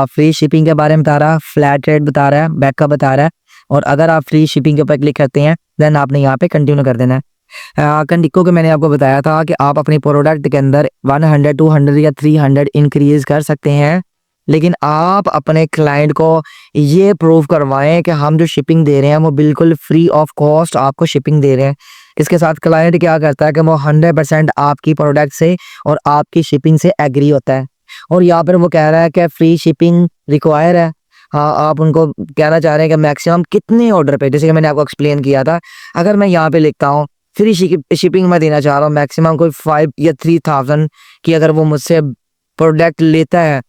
फ्री शिपिंग के बारे में बता रहा है, फ्लैट रेट बता रहा है, बैकअप बता रहा है, और अगर आप फ्री शिपिंग के ऊपर क्लिक करते हैं देन आपने यहाँ पे कंटिन्यू कर देना है। कंडिको के मैंने आपको बताया था कि आप अपने प्रोडक्ट के अंदर 100, 200 या 300 इंक्रीज कर सकते हैं, लेकिन आप अपने क्लाइंट को ये प्रूव करवाएं कि हम जो शिपिंग दे रहे हैं वो बिल्कुल फ्री ऑफ कॉस्ट आपको शिपिंग दे रहे हैं। इसके साथ क्लाइंट क्या करता है कि वो 100% आपकी प्रोडक्ट से और आपकी शिपिंग से एग्री होता है, और यहाँ पर वो कह रहा है कि फ्री शिपिंग रिक्वायर है। हाँ, आप उनको कहना चाह रहे हैं कि मैक्सिमम कितने ऑर्डर पे, जैसे कि मैंने आपको एक्सप्लेन किया था, अगर मैं यहाँ पे लिखता हूँ फ्री शिपिंग मैं देना चाह रहा हूँ मैक्सिमम कोई 5 या 3000 की, अगर वो मुझसे प्रोडक्ट लेता है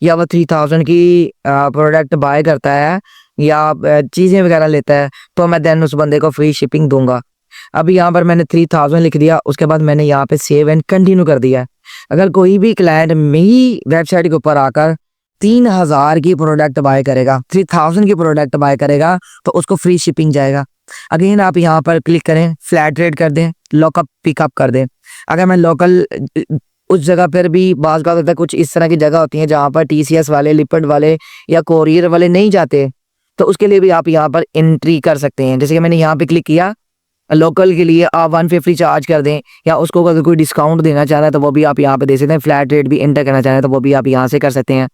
या वो 3000 की प्रोडक्ट बाय करता है या चीज़ें वगैरह लेता है, तो मैं देन उस बंदे को फ्री शिपिंग दूंगा। अभी यहाँ पर मैंने 3000 लिख दिया, उसके बाद मैंने यहाँ पे सेव एंड कंटिन्यू कर दिया। अगर कोई भी क्लाइंट मेरी वेबसाइट के ऊपर आकर 3000 की प्रोडक्ट बाय करेगा, 3000 की प्रोडक्ट बाय करेगा, तो उसको फ्री शिपिंग जाएगा। अगेन आप यहाँ पर क्लिक करें, फ्लैट रेट कर दें, लॉकअप पिकअप कर दें। अगर मैं लोकल उस जगह पर भी बात होता है, कुछ इस तरह की जगह होती है जहाँ पर TCS वाले, लिपिड वाले या कोरियर वाले नहीं जाते, तो उसके लिए भी आप यहाँ पर एंट्री कर सकते हैं। जैसे कि मैंने यहाँ पे क्लिक किया, लोकल के लिए आप 150 चार्ज कर दें, या उसको अगर कोई डिस्काउंट देना चाह रहा है तो वो भी आप यहाँ पे दे सकते हैं। फ्लैट रेट भी एंटर करना चाह रहे हैं तो वो भी आप यहाँ से कर सकते हैं।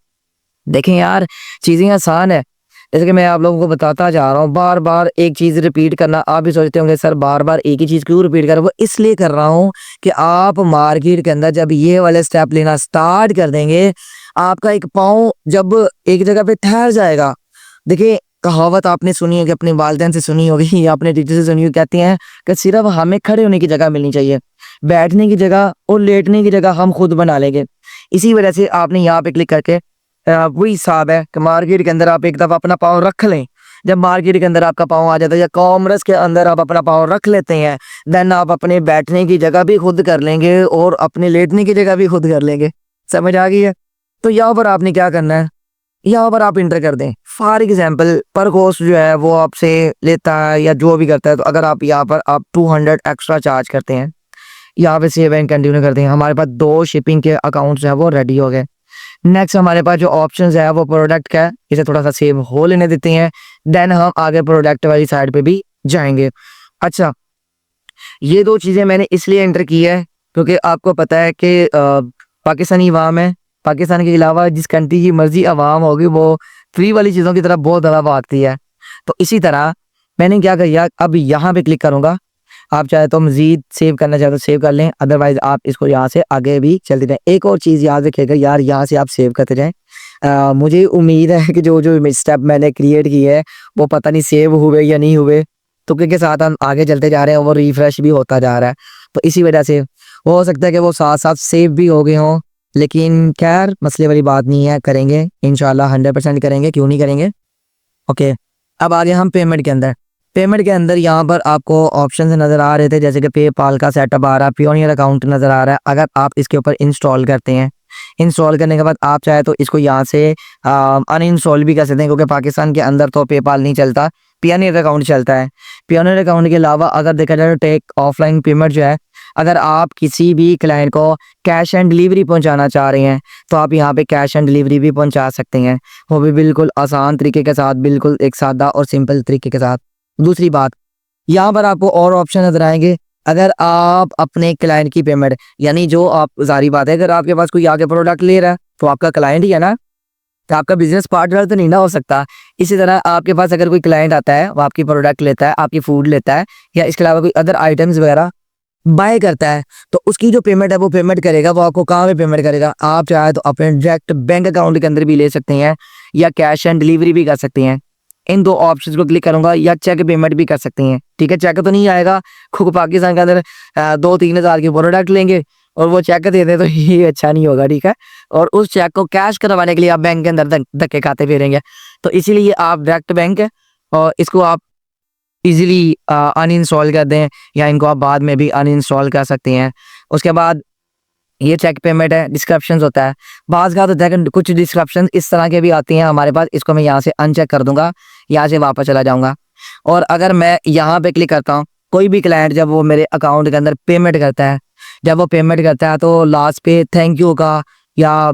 देखें यार, चीज़ें आसान है। जैसे कि मैं आप लोगों को बताता जा रहा हूँ, बार बार एक चीज़ रिपीट करना, आप भी सोचते होंगे सर बार बार एक ही चीज़ क्यों रिपीट कर रहे हो। वो इसलिए कर रहा हूँ कि आप मार्केट के अंदर जब ये वाले स्टेप लेना स्टार्ट कर देंगे, आपका एक पाँव जब एक जगह पे ठहर जाएगा। देखिए, कहावत आपने सुनी होगी, अपने वालिदैन से सुनी होगी या अपने टीचर से सुनी होगी, कहती हैं कि सिर्फ हमें खड़े होने की जगह मिलनी चाहिए, बैठने की जगह और लेटने की जगह हम खुद बना लेंगे। इसी वजह से आपने यहाँ पे क्लिक करके वही हिसाब है कि मार्केट के अंदर आप एक दफ़ा अपना पाँव रख लें। जब मार्केट के अंदर आपका पाँव आ जाता है या कॉमर्स के अंदर आप अपना पाँव रख लेते हैं, देन आप अपने बैठने की जगह भी खुद कर लेंगे और अपने लेटने की जगह भी खुद कर लेंगे। समझ आ गई है? तो यहाँ पर आपने क्या करना है, यहाँ पर आप इंटर कर दें। फॉर एग्जांपल पर कोर्स जो है वो आपसे लेता है या जो भी करता है, तो अगर आप यहाँ पर आप 200 एक्स्ट्रा चार्ज करते हैं, यहाँ पे सेव एंड कंटिन्यू करते हैं, हमारे पास 2 शिपिंग के अकाउंट्स हैं वो रेडी हो गए। नेक्स्ट हमारे पास जो ऑप्शंस है वो प्रोडक्ट का है, इसे थोड़ा सा सेव हो लेने देते हैं, देन हम आगे प्रोडक्ट वाली साइड पे भी जाएंगे। अच्छा, ये 2 चीज़ें मैंने इसलिए एंटर की है क्योंकि आपको पता है कि पाकिस्तानी अवाम है, पाकिस्तान के अलावा जिस कंट्री की मर्जी अवाम होगी वो फ्री वाली चीज़ों की तरफ बहुत ज़्यादा भागती है। तो इसी तरह मैंने क्या किया, अब यहाँ पे क्लिक करूँगा। आप चाहे तो मज़ीद सेव करना चाहे तो सेव कर लें, अदरवाइज़ आप इसको यहाँ से आगे भी चलते जाएं। एक और चीज़ याद रखिएगा यार, यहाँ से आप सेव करते जाएं। मुझे उम्मीद है कि जो जो स्टेप मैंने क्रिएट किए है वो पता नहीं सेव हुए या नहीं हुए, तो के साथ हम आगे चलते जा रहे हैं, वो रिफ्रेश भी होता जा रहा है, तो इसी वजह से हो सकता है कि वो साथ साथ सेव भी हो गए हों। लेकिन खैर मसले वाली बात नहीं है, करेंगे इंशाल्लाह, 100% करेंगे, क्यों नहीं करेंगे। ओके, अब आगे हम पेमेंट के अंदर। पेमेंट के अंदर यहाँ पर आपको ऑप्शन नज़र आ रहे थे, जैसे कि पेपाल का सेटअप आ रहा है, पियोनियर अकाउंट नज़र आ रहा है। अगर आप इसके ऊपर इंस्टॉल करते हैं इंस्टॉल करने के बाद आप चाहे तो इसको यहाँ से अनइंस्टॉल भी कर सकते हैं, क्योंकि पाकिस्तान के अंदर तो पेपाल नहीं चलता, पियोनियर अकाउंट चलता है। पियोनियर अकाउंट के अलावा अगर देखा जाए तो टेक ऑफलाइन पेमेंट जो है, अगर आप किसी भी क्लाइंट को कैश एंड डिलीवरी पहुंचाना चाह रहे हैं तो आप यहाँ पे कैश एंड डिलीवरी भी पहुंचा सकते हैं, वो भी बिल्कुल आसान तरीके के साथ, बिल्कुल एक सादा और सिंपल तरीके के साथ। दूसरी बात, यहाँ पर आपको और ऑप्शन नजर आएंगे। अगर आप अपने क्लाइंट की पेमेंट, यानी जो आप, जारी बात है अगर आपके पास कोई आगे प्रोडक्ट ले रहा है तो आपका क्लाइंट ही है ना, तो आपका बिजनेस पार्टनर तो नहीं ना हो सकता। इसी तरह आपके पास अगर कोई क्लाइंट आता है, वो आपकी प्रोडक्ट लेता है, आपकी फूड लेता है, या इसके अलावा कोई अदर आइटम्स वगैरह बाय करता है, तो उसकी जो पेमेंट है वो पेमेंट करेगा, वो आपको कहाँ पे पेमेंट करेगा? आप चाहे तो अपने डायरेक्ट बैंक अकाउंट के अंदर भी ले सकते हैं, या कैश एंड डिलीवरी भी कर सकते हैं। इन दो ऑप्शंस को क्लिक करूंगा, या चेक पेमेंट भी कर सकते हैं। ठीक है, चेक तो नहीं आएगा, खुद पाकिस्तान के अंदर 2-3 हज़ार की प्रोडक्ट लेंगे और वो चेक दे दें तो ये अच्छा नहीं होगा। ठीक है, और उस चेक को कैश करवाने के लिए आप बैंक के अंदर धक्के खाते फिरेंगे, तो इसीलिए आप डायरेक्ट बैंक है और इसको आप इजीली अनइंस्टॉल कर दें, या इनको आप बाद में भी अनइंस्टॉल कर सकते हैं। उसके बाद ये चेक पेमेंट है, डिस्क्रिप्शंस होता है, बाज़ का होता है कि कुछ डिस्क्रिप्शन इस तरह के भी आती हैं हमारे पास। इसको मैं यहाँ से अनचेक कर दूंगा, यहाँ से वापस चला जाऊंगा, और अगर मैं यहाँ पे क्लिक करता हूँ, कोई भी क्लाइंट जब वो मेरे अकाउंट के अंदर पेमेंट करता है, जब वो पेमेंट करता है तो लास्ट पे थैंक यू का या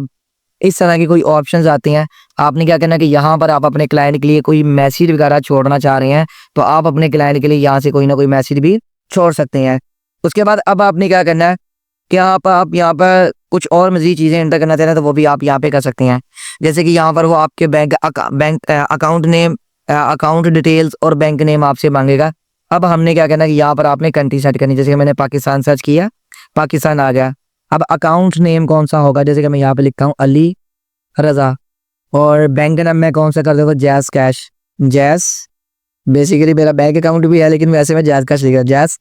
इस तरह की कोई ऑप्शंस आती हैं। आपने क्या करना है कि यहाँ पर आप अपने क्लाइंट के लिए कोई मैसेज वगैरह छोड़ना चाह रहे हैं तो आप अपने क्लाइंट के लिए यहाँ से कोई ना कोई मैसेज भी छोड़ सकते हैं। उसके बाद अब आपने क्या करना है कि आप यहाँ पर कुछ और मज़ीद चीज़ें एंटर करना चाह रहे हैं तो वो भी आप यहाँ पे कर सकते हैं। जैसे कि यहाँ पर वो आपके bank account name, account details और बैंक नेम आपसे मांगेगा। अब हमने क्या करना है कि यहाँ पर आपने कंट्री सेट करनी, जैसे कि मैंने पाकिस्तान सर्च किया, पाकिस्तान आ गया। अब अकाउंट नेम कौन सा होगा, जैसे कि मैं यहाँ पे लिखता हूँ अली रज़ा, और बैंक नाम मैं कौन सा कर दूँगा, जैज़ कैश। जैज़ बेसिकली मेरा बैंक अकाउंट भी है, लेकिन वैसे मैं जैज़ कैश लिख रहा हूँ, जैज़,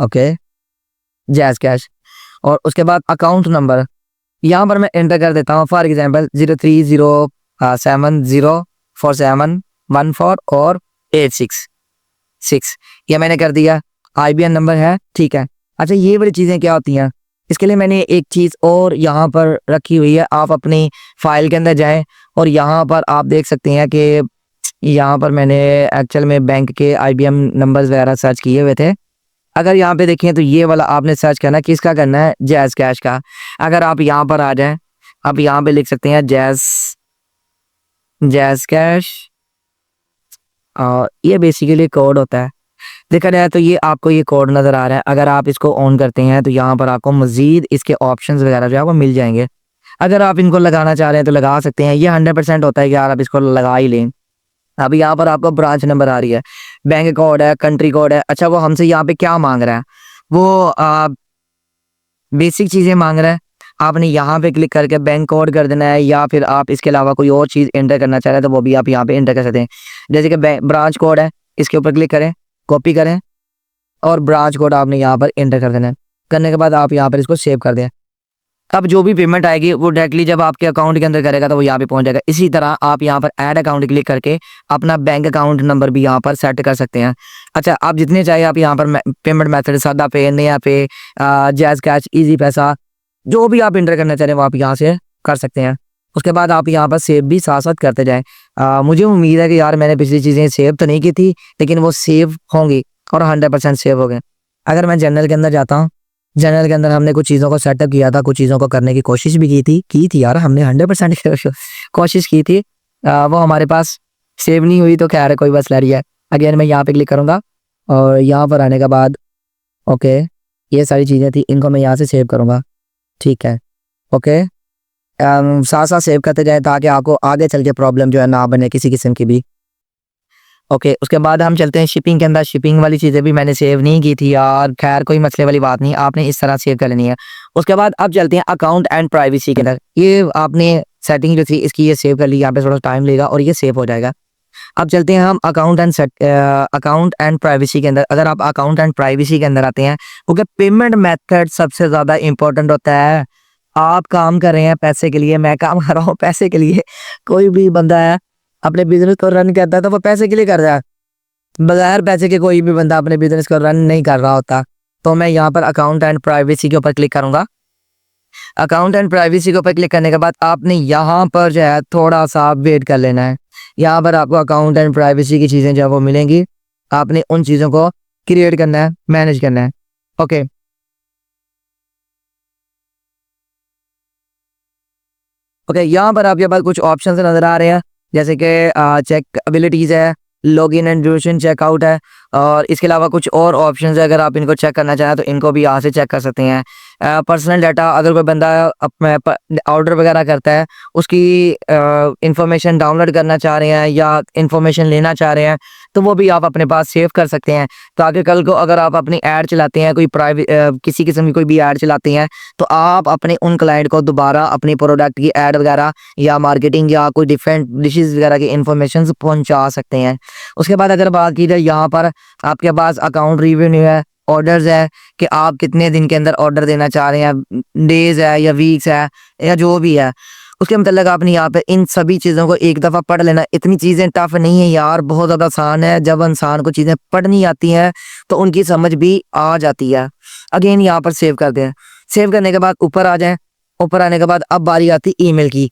ओके, जैज़ कैश। और उसके बाद अकाउंट नंबर यहाँ पर मैं एंटर कर देता हूँ, फॉर एग्जांपल 030704714 और 866, ये मैंने कर दिया। IBN नंबर है, ठीक है। अच्छा, ये बड़ी चीज़ें क्या होती हैं, इसके लिए मैंने एक चीज़ और यहाँ पर रखी हुई है। आप अपनी फाइल के अंदर जाएं और यहाँ पर आप देख सकते हैं कि यहाँ पर मैंने एक्चुअल में बैंक के IBM नंबर्स वगैरह सर्च किए हुए थे। अगर यहाँ पे देखें तो ये वाला आपने सर्च करना है, किसका करना है, जैज़ कैश का। अगर आप यहाँ पर आ जाएं, आप यहाँ पे लिख सकते हैं जैज़ कैश, और ये बेसिकली कोड होता है। देखा जाए तो ये आपको ये कोड नज़र आ रहा है, अगर आप इसको ऑन करते हैं तो यहाँ पर आपको मज़ीद इसके ऑप्शंस वगैरह जो है वो मिल जाएंगे। अगर आप इनको लगाना चाह रहे हैं तो लगा सकते हैं, ये 100% होता है कि यार आप इसको लगा ही लें। अब यहाँ पर आपको ब्रांच नंबर आ रही है, बैंक कोड है, कंट्री कोड है। अच्छा, वो हमसे यहाँ पे क्या मांग रहा है, वो बेसिक चीज़ें मांग रहा है। आपने यहाँ पे क्लिक करके बैंक कोड कर देना है, या फिर आप इसके अलावा कोई और चीज़ एंटर करना चाह रहे हैं तो वो भी आप यहाँ पे एंटर कर सकते हैं। जैसे कि ब्रांच कोड है, इसके ऊपर क्लिक करें, कॉपी करें, और ब्रांच कोड आपने यहाँ पर एंटर कर देना है। करने के बाद आप यहाँ पर इसको सेव कर दें। अब जो भी पेमेंट आएगी वो डायरेक्टली जब आपके अकाउंट के अंदर करेगा तो वो यहाँ पे पहुँच जाएगा। इसी तरह आप यहाँ पर ऐड अकाउंट क्लिक करके अपना बैंक अकाउंट नंबर भी यहाँ पर सेट कर सकते हैं। अच्छा, आप जितने चाहे आप यहाँ पर पेमेंट मेथड, सादा पे, नया पे, जैज़ कैश, इजी पैसा, जो भी आप एंटर करना चाह रहे हैं वो आप यहाँ से कर सकते हैं। उसके बाद आप यहाँ पर सेव भी साथ साथ करते जाएँ। मुझे उम्मीद है कि यार मैंने पिछली चीज़ें सेव तो नहीं की थी, लेकिन वो सेव होंगी और 100% सेव हो गए। अगर मैं जनरल के अंदर जाता हूँ, जनरल के अंदर हमने कुछ चीज़ों को सेटअप किया था, कुछ चीज़ों को करने की कोशिश भी की थी यार, हमने 100% कोशिश की थी, वो हमारे पास सेव नहीं हुई, तो खैर कोई बस लड़ी है। अगेन मैं यहाँ पे क्लिक करूँगा और यहाँ पर आने के बाद ओके, ये सारी चीज़ें थी, इनको मैं यहाँ से सेव करूँगा, ठीक है, ओके। साथ साथ सेव करते जाएँ ताकि आपको आगे चल के प्रॉब्लम जो है ना बने किसी किस्म की भी। ओके, उसके बाद हम चलते हैं शिपिंग के अंदर। शिपिंग वाली चीज़ें भी मैंने सेव नहीं की थी यार, खैर कोई मसले वाली बात नहीं, आपने इस तरह सेव कर लेनी है। उसके बाद अब चलते हैं अकाउंट एंड प्राइवेसी के अंदर। ये आपने सेटिंग जो थी इसकी ये सेव कर ली, यहाँ पे थोड़ा टाइम लेगा और ये सेव हो जाएगा। अब चलते हैं हम अकाउंट एंड प्राइवेसी के अंदर। अगर आप अकाउंट एंड प्राइवेसी के अंदर आते हैं, क्योंकि पेमेंट मेथड सबसे ज़्यादा इंपॉर्टेंट होता है। आप काम कर रहे हैं पैसे के लिए, मैं काम कर रहा हूँ पैसे के लिए। कोई भी बंदा है अपने बिजनेस को रन करता है तो वो पैसे के लिए कर रहा है, बगैर पैसे के कोई भी बंदा अपने बिजनेस को रन नहीं कर रहा होता। तो मैं यहाँ पर अकाउंट एंड प्राइवेसी के ऊपर क्लिक करूँगा। अकाउंट एंड प्राइवेसी के ऊपर क्लिक करने के बाद आपने यहाँ पर जो है थोड़ा सा वेट कर लेना है। यहाँ पर आपको अकाउंट एंड प्राइवेसी की चीज़ें जो है वो मिलेंगी, आपने उन चीज़ों को क्रिएट करना है, मैनेज करना है। ओके, यहाँ पर आपके पास कुछ ऑप्शन नज़र आ रहे हैं, जैसे कि चेक एबिलिटीज़ है, लॉगिन एंड ड्यूरेशन चेकआउट है, और इसके अलावा कुछ और ऑप्शंस है। अगर आप इनको चेक करना चाहें तो इनको भी यहाँ से चेक कर सकते हैं। पर्सनल डाटा, अगर कोई बंदा अपना ऑर्डर वगैरह करता है, उसकी इंफॉर्मेशन डाउनलोड करना चाह रहे हैं या इंफॉर्मेशन लेना चाह रहे हैं, तो वो भी आप अपने पास सेव कर सकते हैं, ताकि कल को अगर आप अपनी ऐड चलाते हैं, कोई प्राइवेट किसी किस्म की कोई भी ऐड चलाते हैं, तो आप अपने उन क्लाइंट को दोबारा अपनी प्रोडक्ट की ऐड वगैरह या मार्केटिंग या कोई डिफरेंट डिशेस वगैरह की इंफॉर्मेशन पहुंचा सकते हैं। उसके बाद अगर बात की जाए, यहाँ पर आपके पास अकाउंट रिवेन्यू है, ऑर्डर्स है कि आप कितने दिन के अंदर ऑर्डर देना चाह रहे हैं, डेज है या वीक्स है या जो भी है, उसके मतलब आपने यहाँ पे इन सभी चीज़ों को एक दफ़ा पढ़ लेना। इतनी चीज़ें टफ नहीं है यार, बहुत ज़्यादा आसान है। जब इंसान को चीज़ें पढ़नी आती हैं तो उनकी समझ भी आ जाती है। अगेन यहाँ पर सेव कर दें। सेव करने के बाद ऊपर आ जाएं। ऊपर आने के बाद अब बारी आती ईमेल की।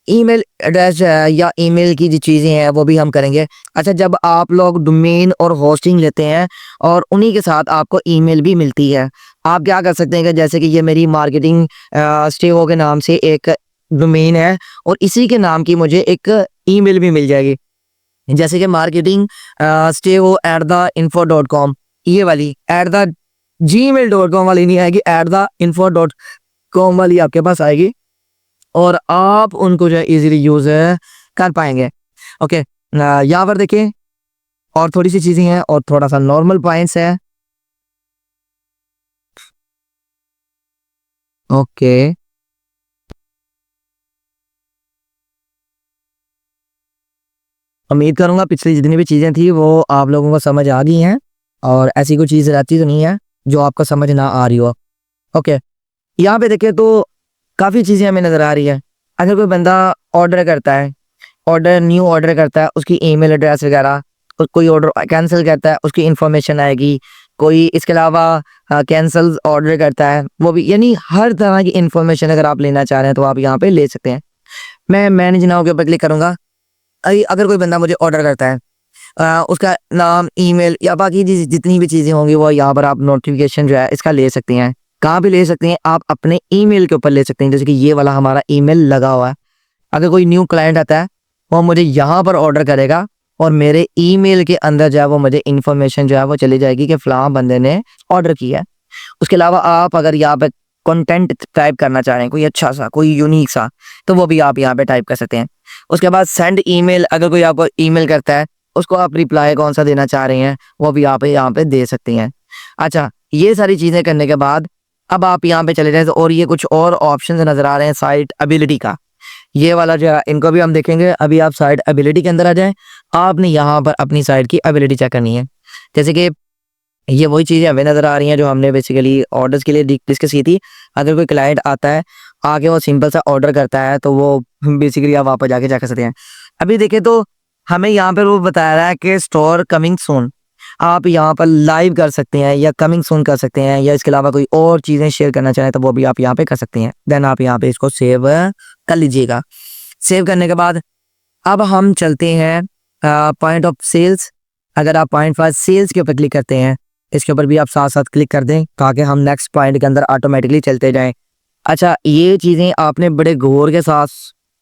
ईमेल एड्रेस या ईमेल की जो चीज़ें हैं वो भी हम करेंगे। अच्छा, जब आप लोग डोमेन और होस्टिंग लेते हैं और उन्हीं के साथ आपको ईमेल भी मिलती है, आप क्या कर सकते हैं कि जैसे कि ये मेरी मार्केटिंग स्टेओ के नाम से एक डोमेन है और इसी के नाम की मुझे एक ईमेल भी मिल जाएगी, जैसे कि मार्केटिंग steo@info.com, ये वाली @gmail.com वाली नहीं आएगी, @info.com वाली आपके पास आएगी और आप उनको जो है इजीली यूज कर पाएंगे। ओके, यहाँ पर देखिए और थोड़ी सी चीजें हैं और थोड़ा सा नॉर्मल पॉइंट्स है। ओके, उम्मीद करूंगा पिछली जितनी भी चीजें थी वो आप लोगों को समझ आ गई हैं और ऐसी कोई चीज रहती तो नहीं है जो आपको समझ ना आ रही हो। ओके, यहाँ पे देखिए तो काफ़ी चीज़ें हमें नज़र आ रही है। अगर कोई बंदा ऑर्डर करता है, न्यू ऑर्डर करता है, उसकी ईमेल एड्रेस वगैरह, कोई ऑर्डर कैंसिल करता है उसकी इन्फॉर्मेशन आएगी, कोई इसके अलावा कैंसिल ऑर्डर करता है वो भी, यानी हर तरह की इन्फॉर्मेशन अगर आप लेना चाह रहे हैं तो आप यहाँ पे ले सकते हैं। मैं मैनेज नाउ के ऊपर क्लिक करूँगा। अगर कोई बंदा मुझे ऑर्डर करता है, उसका नाम, ईमेल या बाकी जितनी भी चीज़ें होंगी वो यहाँ पर आप नोटिफिकेशन जो है इसका ले सकते हैं। कहाँ पे ले सकते हैं? आप अपने ईमेल के ऊपर ले सकते हैं, जैसे कि ये वाला हमारा ईमेल लगा हुआ है। अगर कोई न्यू क्लाइंट आता है वो मुझे यहाँ पर ऑर्डर करेगा और मेरे ईमेल के अंदर जो है वो मुझे इन्फॉर्मेशन जो है वो चली जाएगी कि फ़लाँ बंदे ने ऑर्डर किया है। उसके अलावा आप अगर यहाँ पे कंटेंट टाइप करना चाह रहे हैं, कोई अच्छा सा, कोई यूनिक सा, तो वो भी आप यहाँ पे टाइप कर सकते हैं। उसके बाद सेंड ईमेल, अगर कोई आपको ईमेल करता है उसको आप रिप्लाई कौन सा देना चाह रहे हैं वो भी आप यहाँ पे दे सकते हैं। अच्छा, ये सारी चीज़ें करने के बाद अब आप यहाँ पे चले जाए और ये कुछ और ऑप्शन नज़र आ रहे हैं साइट एबिलिटी का, ये वाला जो है इनको भी हम देखेंगे। अभी आप साइट एबिलिटी के अंदर आ जाएं। आपने यहाँ पर अपनी साइट की एबिलिटी चेक करनी है, जैसे कि ये वही चीज़ें हमें नज़र आ रही हैं जो हमने बेसिकली ऑर्डर्स के लिए डिस्कस की थी। अगर कोई क्लाइंट आता है, आके वो सिंपल सा ऑर्डर करता है तो वो बेसिकली आप वापस जाके चेक कर सकते हैं। अभी देखें तो हमें यहाँ पर वो बता रहा है कि स्टोर कमिंग सून, आप यहाँ पर लाइव कर सकते हैं या कमिंग सून कर सकते हैं, या इसके अलावा कोई और चीज़ें शेयर करना चाहें तो वो भी आप यहाँ पे कर सकते हैं। देन आप यहाँ पे इसको सेव कर लीजिएगा। सेव करने के बाद अब हम चलते हैं पॉइंट ऑफ सेल्स। अगर आप पॉइंट ऑफ सेल्स के ऊपर क्लिक करते हैं, इसके ऊपर भी आप साथ साथ क्लिक कर दें ताकि हम नेक्स्ट पॉइंट के अंदर ऑटोमेटिकली चलते जाएं। अच्छा, ये चीज़ें आपने बड़े गौर के साथ,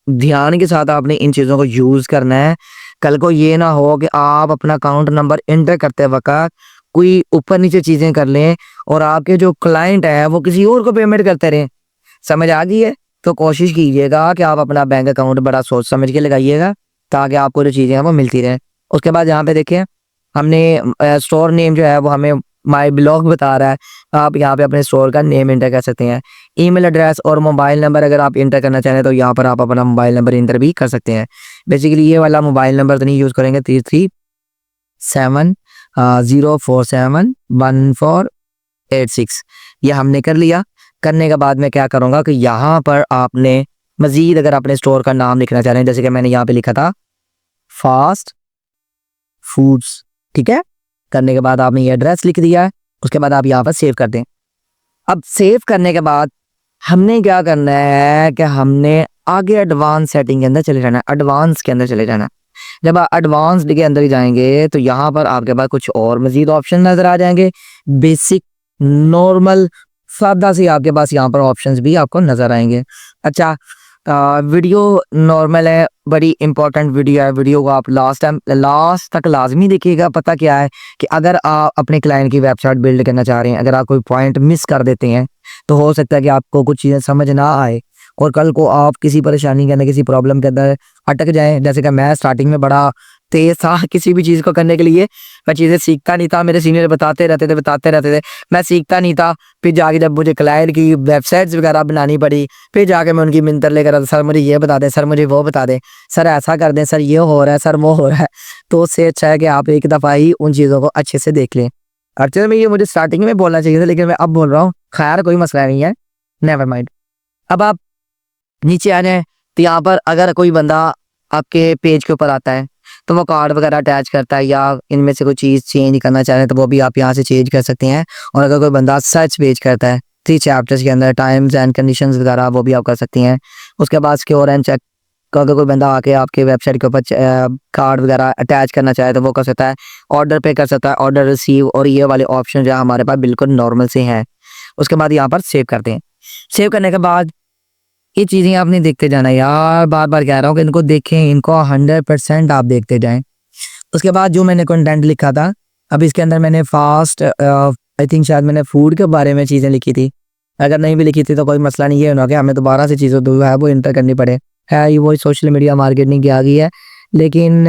ध्यान के साथ आपने इन चीज़ों को यूज़ करना है। कल को ये ना हो कि आप अपना अकाउंट नंबर एंटर करते वक्त कोई ऊपर नीचे चीज़ें कर लें और आपके जो क्लाइंट है वो किसी और को पेमेंट करते रहें। समझ आ गई है? तो कोशिश कीजिएगा कि आप अपना बैंक अकाउंट बड़ा सोच समझ के लगाइएगा ताकि आपको जो चीज़ें हैं वो मिलती रहें। उसके बाद यहाँ पे देखिए हमने स्टोर नेम जो है वो हमें माई ब्लॉग बता रहा है। आप यहाँ पे अपने स्टोर का नेम इंटर कर सकते हैं। ईमेल एड्रेस और मोबाइल नंबर अगर आप इंटर करना चाहें तो यहाँ पर आप अपना मोबाइल नंबर इंटर भी कर सकते हैं। बेसिकली ये वाला मोबाइल नंबर तो नहीं यूज़ करेंगे, 3370471486, ये हमने कर लिया। करने के बाद मैं क्या करूँगा कि यहाँ पर आपने मज़ीद अगर अपने स्टोर का नाम लिखना चाह रहे हैं, जैसे कि मैंने यहाँ पे लिखा था फास्ट फूड्स, ठीक है। करने के बाद आपने ये एड्रेस लिख दिया है। उसके बाद आप यहाँ पर सेव कर दें। अब सेव करने के बाद हमने क्या करना है कि हमने आगे एडवांस सेटिंग के अंदर चले जाना है, एडवांस के अंदर चले जाना है। जब आप एडवांस के अंदर जाएंगे तो यहाँ पर आपके पास कुछ और मजीद ऑप्शन नजर आ जाएंगे। बेसिक, नॉर्मल, सादा सी आपके पास यहाँ पर ऑप्शंस भी आपको नजर आएंगे। अच्छा, वीडियो नॉर्मल है, बड़ी इंपॉर्टेंट वीडियो है। वीडियो को आप लास्ट तक लाजमी देखिएगा। पता क्या है कि अगर आप अपने क्लाइंट की वेबसाइट बिल्ड करना चाह रहे हैं, अगर आप कोई पॉइंट मिस कर देते हैं तो हो सकता है कि आपको कुछ चीज़ें समझ ना आए और कल को आप किसी परेशानी के अंदर, किसी प्रॉब्लम के अंदर अटक जाएं। जैसे कि मैं स्टार्टिंग में बड़ा तेज था किसी भी चीज़ को करने के लिए, मैं चीज़ें सीखता नहीं था। मेरे सीनियर बताते रहते थे, मैं सीखता नहीं था। फिर जाके जब मुझे क्लाइंट की वेबसाइट्स वगैरह बनानी पड़ी, फिर जाके मैं उनकी मिन्नत लेकर आता, सर मुझे ये बता दें, सर मुझे वो बता दें, सर ऐसा कर दें, सर ये हो रहा है, सर वो हो रहा है। तो उससे अच्छा है कि आप एक दफ़ा ही उन चीज़ों को अच्छे से देख लें। एक्चुअली में ये मुझे स्टार्टिंग में बोलना चाहिए था, लेकिन मैं अब बोल रहा हूँ। खैर, कोई मसला नहीं है, नेवर माइंड। अब आप नीचे आ जाएँ तो यहाँ पर अगर कोई बंदा आपके पेज के ऊपर आता है तो वो कार्ड वगैरह अटैच करता है या इनमें से कोई चीज़ चेंज करना चाह रहे हैं तो वो भी आप यहाँ से चेंज कर सकते हैं। और अगर कोई बंदा सर्च पेज करता है 3 चैप्टर्स के अंदर, टाइम्स एंड कंडीशंस वगैरह, वो भी आप कर सकती हैं। उसके बाद सिक्योर एंड चेक, अगर कोई बंदा आके आपके वेबसाइट के ऊपर कार्ड वगैरह अटैच करना चाहे तो वो कर सकता है। ऑर्डर पे कर सकता है, ऑर्डर रिसीव, और ये वाले ऑप्शन जो है हमारे पास बिल्कुल नॉर्मल से हैं। उसके बाद यहाँ पर सेव करते हैं। सेव करने के बाद ये चीज़ें आपने देखते जाना है यार, बार बार कह रहा हूँ कि इनको देखें, इनको 100% आप देखते जाएं। उसके बाद जो मैंने कंटेंट लिखा था, अब इसके अंदर मैंने फास्ट, आई थिंक शायद मैंने फूड के बारे में चीज़ें लिखी थी। अगर नहीं भी लिखी थी तो कोई मसला नहीं है ना कि हमें दोबारा से चीज़ों जो है वो इंटर करनी पड़े। है ये वही सोशल मीडिया मार्केटिंग की आ गई है। लेकिन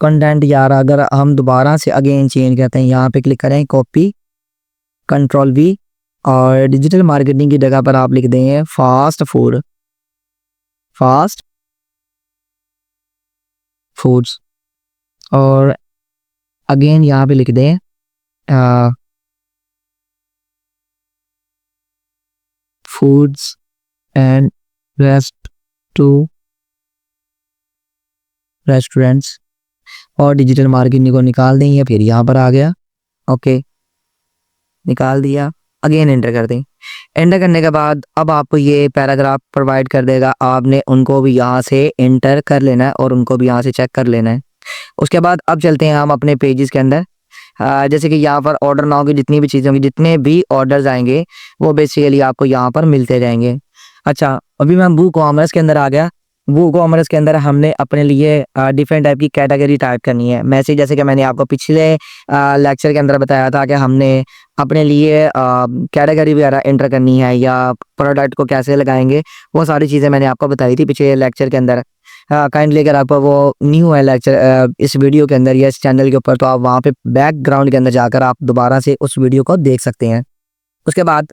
कंटेंट यार अगर हम दोबारा से अगेन चेंज करते हैं, यहाँ पे क्लिक करें, कॉपी, कंट्रोल वी, और डिजिटल मार्केटिंग की जगह पर आप लिख दें फास्ट फूड, फास्ट फूड्स, और अगेन यहाँ पे लिख दें फूड्स एंड रेस्टोरेंट्स, और डिजिटल मार्केटिंग को निकाल दें। या फिर यहाँ पर आ गया, ओके, निकाल दिया, अगेन एंटर कर दें। एंटर करने के बाद अब आपको ये पैराग्राफ प्रोवाइड कर देगा, आपने उनको भी यहाँ से एंटर कर लेना है और उनको भी यहाँ से चेक कर लेना है। उसके बाद अब चलते हैं हम अपने पेजेस के अंदर। जैसे कि यहाँ पर ऑर्डर नाउ की जितनी भी चीज़ें होंगी, जितने भी ऑर्डर्स आएंगे वो बेसिकली आपको यहाँ पर मिलते जाएंगे। अच्छा, अभी मैं वू कॉमर्स के अंदर आ गया। वो कॉमर्स के अंदर हमने अपने लिए डिफरेंट टाइप की कैटेगरी टाइप करनी है। मैसेज, जैसे कि मैंने आपको पिछले लेक्चर के अंदर बताया था कि हमने अपने लिए कैटेगरी वगैरह एंटर करनी है या प्रोडक्ट को कैसे लगाएंगे, वो सारी चीज़ें मैंने आपको बताई थी पिछले लेक्चर के अंदर। काइंडली अगर आपको वो न्यू है लेक्चर इस वीडियो के अंदर या इस चैनल के ऊपर, तो आप वहाँ पे बैकग्राउंड के अंदर जाकर आप दोबारा से उस वीडियो को देख सकते हैं। उसके बाद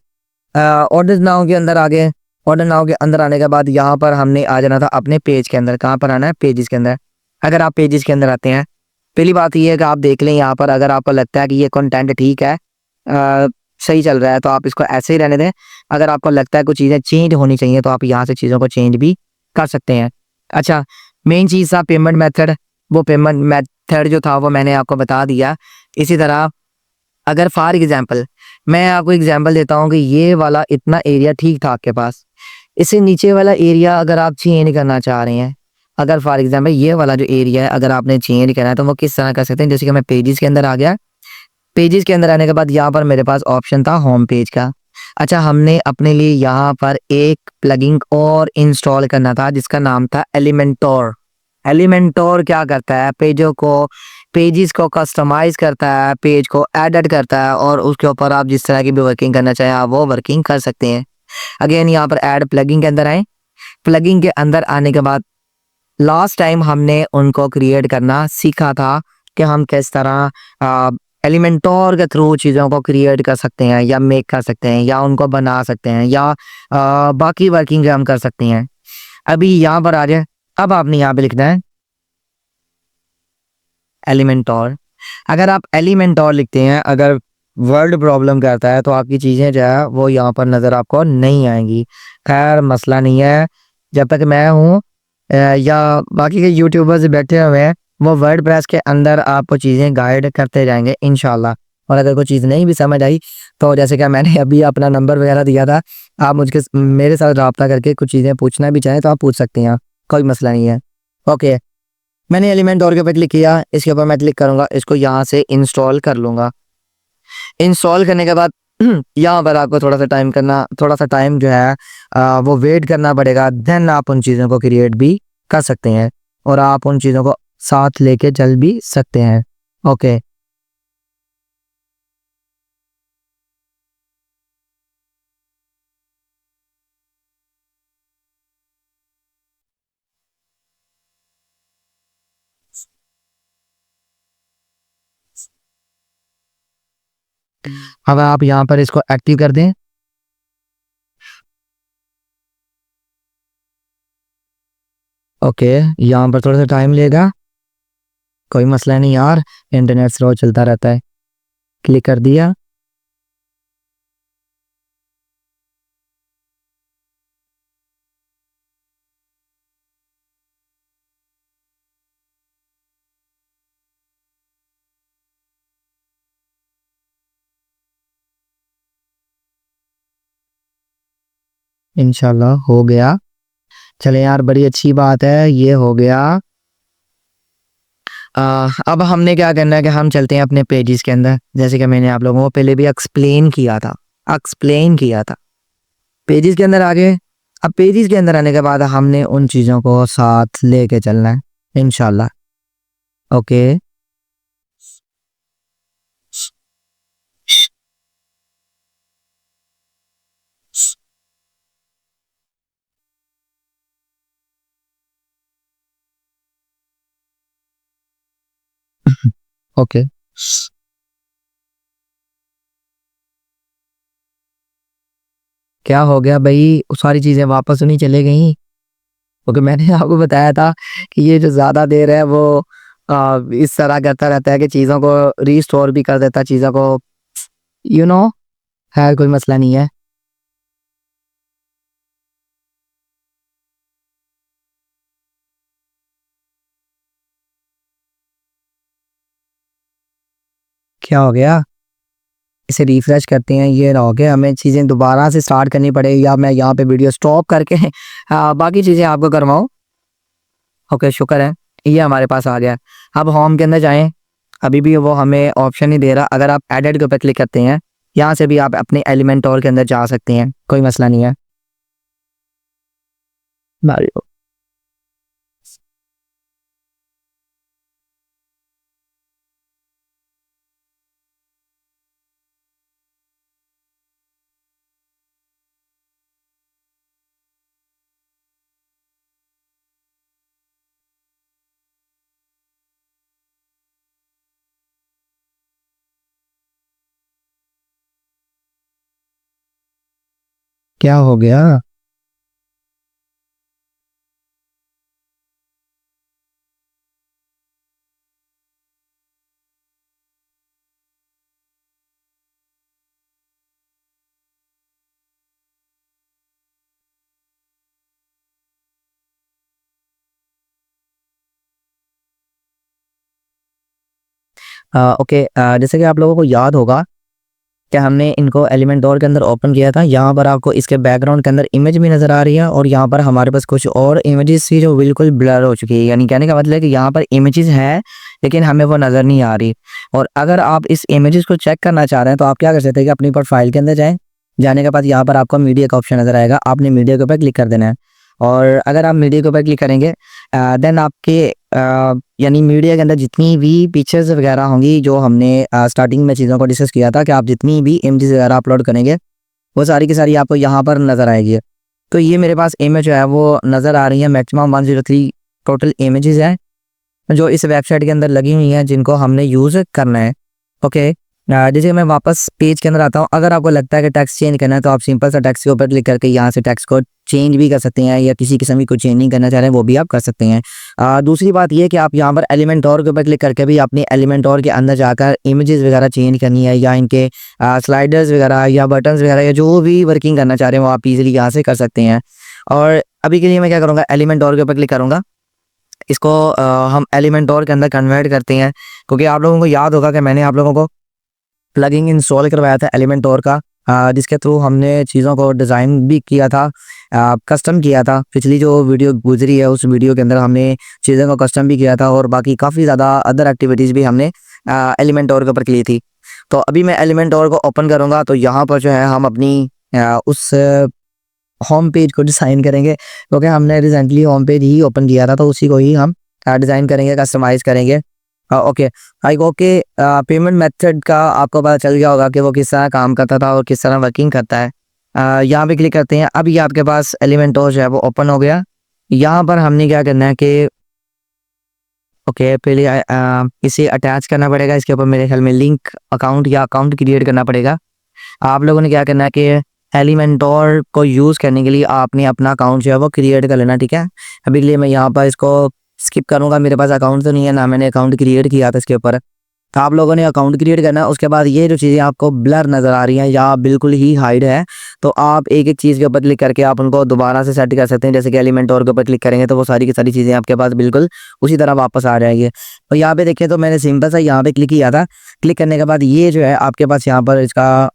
ऑर्डर नाउ के अंदर आ गए। ऑर्डर नाउ के अंदर आने के बाद यहाँ पर हमने आ जाना था अपने पेज के अंदर। कहाँ पर आना है? पेजेस के अंदर। अगर आप पेजेस के अंदर आते हैं, पहली बात ये है कि आप देख लें यहाँ पर, अगर आपको लगता है कि ये कंटेंट ठीक है, सही चल रहा है, तो आप इसको ऐसे ही रहने दें। अगर आपको लगता है कुछ चीज़ें चेंज होनी चाहिए तो आप यहाँ से चीज़ों को चेंज भी कर सकते हैं। अच्छा, मेन चीज़ था पेमेंट मेथड। वो पेमेंट मेथड जो था वो मैंने आपको बता दिया। इसी तरह अगर फॉर एग्जांपल मैं आपको एग्जांपल देता हूँ कि ये वाला इतना एरिया ठीक था आपके पास, इससे नीचे वाला एरिया अगर आप चेंज करना चाह रहे हैं, अगर फॉर एग्जांपल ये वाला जो एरिया है अगर आपने चेंज करना है तो वो किस तरह कर सकते हैं। जैसे कि मैं पेजेस के अंदर आ गया। पेजेस के अंदर आने के बाद यहाँ पर मेरे पास ऑप्शन था होम पेज का। अच्छा, हमने अपने लिए यहाँ पर एक प्लगइन और इंस्टॉल करना था जिसका नाम था एलिमेंटोर। एलिमेंटोर क्या करता है? पेजेस को कस्टमाइज करता है, पेज को एडिट करता है, और उसके ऊपर आप जिस तरह की भी वर्किंग करना चाहें आप वो वर्किंग कर सकते हैं। अगेन यहाँ पर ऐड प्लगइन के अंदर आए। प्लगइन के अंदर आने के बाद लास्ट टाइम हमने उनको क्रिएट करना सीखा था कि हम किस तरह एलिमेंटोर के थ्रू चीज़ों को क्रिएट कर सकते हैं या मेक कर सकते हैं या उनको बना सकते हैं या बाकी वर्किंग हम कर सकते हैं। अभी यहाँ पर आ जाए। अब आपने यहाँ पे लिखना है एलिमेंटोर। अगर आप एलिमेंटोर लिखते हैं, अगर वर्ड प्रॉब्लम करता है तो आपकी चीज़ें जो है वो यहाँ पर नज़र आपको नहीं आएंगी। खैर मसला नहीं है, जब तक मैं हूँ या बाकी के यूट्यूबर्स बैठे हुए हैं वो वर्ड प्रेस के अंदर आपको चीज़ें गाइड करते जाएंगे इंशाल्लाह। और अगर कोई चीज़ नहीं भी समझ आई तो जैसे कि मैंने अभी अपना नंबर वगैरह दिया था, आप मुझके मेरे साथ रब्ता करके कुछ चीज़ें पूछना भी चाहें तो आप पूछ सकती हैं, कोई मसला नहीं है। ओके, मैंने एलिमेंटोर के ऊपर क्लिक किया, इसके ऊपर मैं क्लिक करूँगा, इसको यहाँ से इंस्टॉल कर लूँगा। इंस्टॉल करने के बाद यहाँ पर आपको थोड़ा सा टाइम जो है वो वेट करना पड़ेगा, देन आप उन चीज़ों को क्रिएट भी कर सकते हैं और आप उन चीज़ों को साथ लेके चल भी सकते हैं। ओके, अब आप यहाँ पर इसको एक्टिव कर दें। ओके, यहाँ पर थोड़ा सा टाइम लेगा, कोई मसला नहीं यार, इंटरनेट स्लो चलता रहता है। क्लिक कर दिया। इंशाल्लाह हो गया। चले यार, बड़ी अच्छी बात है, ये हो गया। अब हमने क्या करना है कि हम चलते हैं अपने पेजेस के अंदर, जैसे कि मैंने आप लोगों को पहले भी एक्सप्लेन किया था। पेजेस के अंदर आ गए। अब पेजेस के अंदर आने के बाद हमने उन चीज़ों को साथ लेके चलना है इंशाल्लाह। ओके, ओके, क्या हो गया भाई, सारी चीज़ें वापस नहीं चले गई? क्योंकि मैंने आपको बताया था कि ये जो ज़्यादा देर है वो इस तरह करता रहता है कि चीज़ों को रीस्टोर भी कर देता है, चीज़ों को, यू नो, खैर कोई मसला नहीं है। क्या हो गया? इसे रिफ्रेश करते हैं, ये ना हो गया, हमें चीज़ें दोबारा से स्टार्ट करनी पड़ेगी या मैं यहाँ पे वीडियो स्टॉप करके बाकी चीज़ें आपको करवाऊँ? ओके, शुक्र है, ये हमारे पास आ गया। अब होम के अंदर जाएं, अभी भी वो हमें ऑप्शन नहीं दे रहा। अगर आप एडिट के ऊपर क्लिक करते हैं, यहाँ से भी आप अपने एलिमेंटोर के अंदर जा सकते हैं, कोई मसला नहीं है। मारियो, क्या हो गया? ओके, जैसे कि आप लोगों को याद होगा कि हमने इनको एलिमेंटोर के अंदर ओपन किया था। यहाँ पर आपको इसके बैकग्राउंड के अंदर इमेज भी नज़र आ रही है और यहाँ पर हमारे पास कुछ और इमेजेस थी जो बिल्कुल ब्लर हो चुकी है। यानी कहने का मतलब है कि यहाँ पर इमेजेस है लेकिन हमें वो नज़र नहीं आ रही। और अगर आप इस इमेजेस को चेक करना चाह रहे हैं तो आप क्या कर सकते हैं कि अपनी प्रोफाइल के अंदर जाएँ। जाने के बाद यहाँ पर आपको मीडिया का ऑप्शन नज़र आएगा, आपने मीडिया के ऊपर क्लिक कर देना है। और अगर आप मीडिया के ऊपर क्लिक करेंगे देन आपके यानी मीडिया के अंदर जितनी भी पिक्चर्स वगैरह होंगी जो हमने स्टार्टिंग में चीज़ों को डिस्कस किया था कि आप जितनी भी इमेजेस वगैरह अपलोड करेंगे वो सारी की सारी आपको यहाँ पर नज़र आएगी। तो ये मेरे पास इमेज जो है वो नज़र आ रही है, मैक्सिमम 103 टोटल इमेजेस हैं जो इस वेबसाइट के अंदर लगी हुई हैं जिनको हमने यूज़ करना है। ओके, जैसे मैं वापस पेज के अंदर आता हूँ। अगर आपको लगता है कि टेक्स्ट चेंज करना है तो आप सिंपल सा टेक्स्ट के ऊपर क्लिक करके यहाँ से टेक्स्ट को चेंज भी कर सकते हैं या किसी किस्म की कोई चेंज नहीं करना चाह रहे हैं वो भी आप कर सकते हैं। दूसरी बात ये कि आप यहाँ पर एलिमेंटोर के ऊपर क्लिक करके भी अपने एलिमेंटोर के अंदर जाकर इमेजेस वगैरह चेंज करनी है या इनके स्लाइडर्स वगैरह या बटन्स वगैरह या जो भी वर्किंग करना चाह रहे हैं वो आप इजीली यहाँ से कर सकते हैं। और अभी के लिए मैं क्या करूँगा, एलिमेंटोर के ऊपर क्लिक करूँगा, इसको हम एलिमेंटोर के अंदर कन्वर्ट करते हैं। क्योंकि आप लोगों को याद होगा कि मैंने आप लोगों को प्लगइन इंस्टॉल करवाया था एलिमेंटोर का, जिसके थ्रू हमने चीज़ों को डिज़ाइन भी किया था, कस्टम किया था। पिछली जो वीडियो गुजरी है उस वीडियो के अंदर हमने चीज़ों को कस्टम भी किया था और बाकी काफ़ी ज़्यादा अदर एक्टिविटीज़ भी हमने एलिमेंटोर के ऊपर की थी। तो अभी मैं एलिमेंटोर को ओपन करूँगा तो यहाँ पर जो है हम अपनी उस होम पेज को डिज़ाइन करेंगे, क्योंकि हमने रिसेंटली होम पेज ही ओपन किया था, तो उसी को ही हम डिज़ाइन करेंगे, कस्टमाइज़ करेंगे। ओके, आई होप कि पेमेंट मेथड का आपको पता चल गया होगा कि वो किस तरह काम करता था और किस तरह वर्किंग करता है। यहाँ पे क्लिक करते हैं। अब ये आपके पास एलिमेंटोर जो है वो ओपन हो गया। यहाँ पर हमने क्या करना है कि ओके, पहले इसे अटैच करना पड़ेगा। इसके ऊपर मेरे ख्याल में लिंक अकाउंट या अकाउंट क्रिएट करना पड़ेगा। आप लोगों ने क्या करना है कि एलिमेंटोर को यूज़ करने के लिए आपने अपना अकाउंट जो है वो क्रिएट कर लेना, ठीक है। अभी के लिए मैं यहाँ पर इसको स्किप करूँगा, मेरे पास अकाउंट तो नहीं है, ना मैंने अकाउंट क्रिएट किया था इसके ऊपर। तो आप लोगों ने अकाउंट क्रिएट करना है। उसके बाद ये जो चीज़ें आपको ब्लर नज़र आ रही हैं या बिल्कुल ही हाइड है, तो आप एक-एक चीज़ के ऊपर क्लिक करके आप उनको दोबारा से सेट कर सकते हैं। जैसे कि एलिमेंटोर के ऊपर क्लिक करेंगे तो वो सारी की सारी चीज़ें आपके पास बिल्कुल उसी तरह वापस आ जाएँगी। और यहाँ पे देखें तो मैंने सिंपल सा यहाँ पे क्लिक किया था। क्लिक करने के बाद ये जो है आपके पास यहाँ पर इसका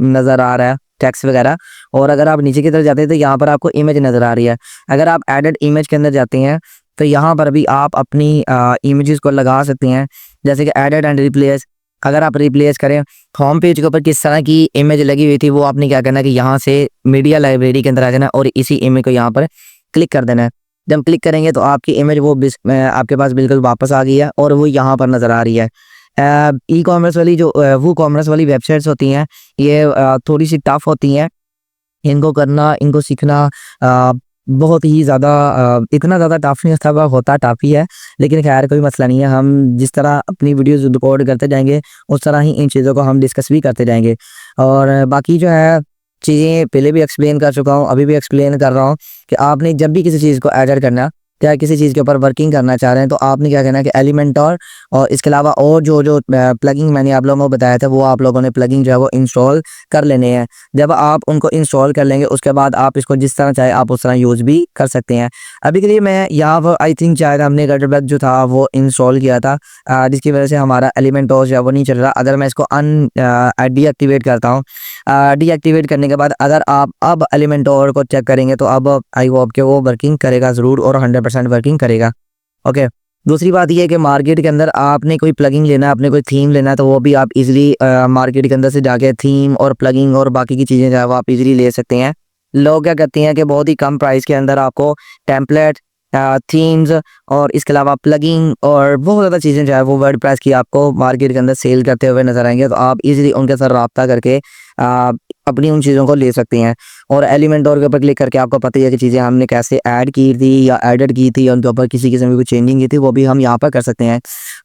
नज़र आ रहा है टेक्स्ट वगैरह। और अगर आप नीचे की तरफ जाते हैं तो यहाँ पर आपको इमेज नज़र आ रही है। अगर आप एडिट इमेज के अंदर जाते हैं तो यहाँ पर भी आप अपनी इमेजेस को लगा सकते हैं, जैसे कि एडिट एंड रिप्लेस। अगर आप रिप्लेस करें, होम पेज के ऊपर किस तरह की इमेज लगी हुई थी वो आपने क्या करना है कि यहाँ से मीडिया लाइब्रेरी के अंदर आ जाना और इसी इमेज को यहाँ पर क्लिक कर देना है। जब क्लिक करेंगे तो आपकी इमेज वो आपके पास बिल्कुल वापस आ गई है और वो यहाँ पर नज़र आ रही है। ई कॉमर्स वाली जो वो कॉमर्स वाली वेबसाइट्स होती हैं, ये थोड़ी सी टफ होती हैं। इनको करना, इनको सीखना बहुत ही ज़्यादा इतना ज़्यादा टफ नहीं होता, होता टफ ही है, लेकिन खैर कोई मसला नहीं है। हम जिस तरह अपनी वीडियोस रिकॉर्ड करते जाएंगे उस तरह ही इन चीज़ों को हम डिस्कस भी करते जाएंगे। और बाकी जो है चीज़ें पहले भी एक्सप्लेन कर चुका हूँ, अभी भी एक्सप्लेन कर रहा हूँ कि आपने जब भी किसी चीज़ को एडिट करना, क्या किसी चीज़ के ऊपर वर्किंग करना चाह रहे हैं, तो आपने क्या करना है कि एलिमेंटोर और इसके अलावा और जो प्लगइन मैंने आप लोगों को बताया था वो आप लोगों ने प्लगइन जो है वो इंस्टॉल कर लेने हैं। जब आप उनको इंस्टॉल कर लेंगे उसके बाद आप इसको जिस तरह चाहे आप उस तरह यूज़ भी कर सकते हैं। अभी के लिए मैं यहाँ पर आई थिंक शायद हमने गटरबग जो था वो इंस्टॉल किया था, जिसकी वजह से हमारा एलिमेंटोर जो है वो नहीं चल रहा। अगर मैं इसको डीएक्टिवेट करता हूँ, डीएक्टिवेट करने के बाद अगर आप अब एलिमेंटोर को चेक करेंगे तो अब आई होप के वो वर्किंग करेगा ज़रूर और 100% वर्किंग करेगा। ओके, दूसरी बात ये है कि मार्केट के अंदर आपने कोई प्लगइन लेना है, आपने कोई थीम लेना है, तो वो भी आप इजीली मार्केट के अंदर से जाके थीम और प्लगइन और बाकी की चीज़ें जो है वो आप इजीली ले सकते हैं। लोग क्या करते हैं कि बहुत ही कम प्राइस के अंदर आपको टेम्पलेट, थीम्स और इसके अलावा प्लगइन और बहुत ज़्यादा चीज़ें जो है वो वर्डप्रेस की आपको मार्केट के अंदर सेल करते हुए नजर आएंगे। तो आप इजीली उनके साथ रब्ता करके अपनी उन चीज़ों को ले सकते हैं। और एलिमेंटोर के ऊपर क्लिक करके आपको पता ही है कि चीज़ें हमने कैसे ऐड की थी या एडिट की थी, उनके ऊपर किसी किस्म की कोई चेंजिंग की थी वो भी हम यहाँ पर कर सकते हैं।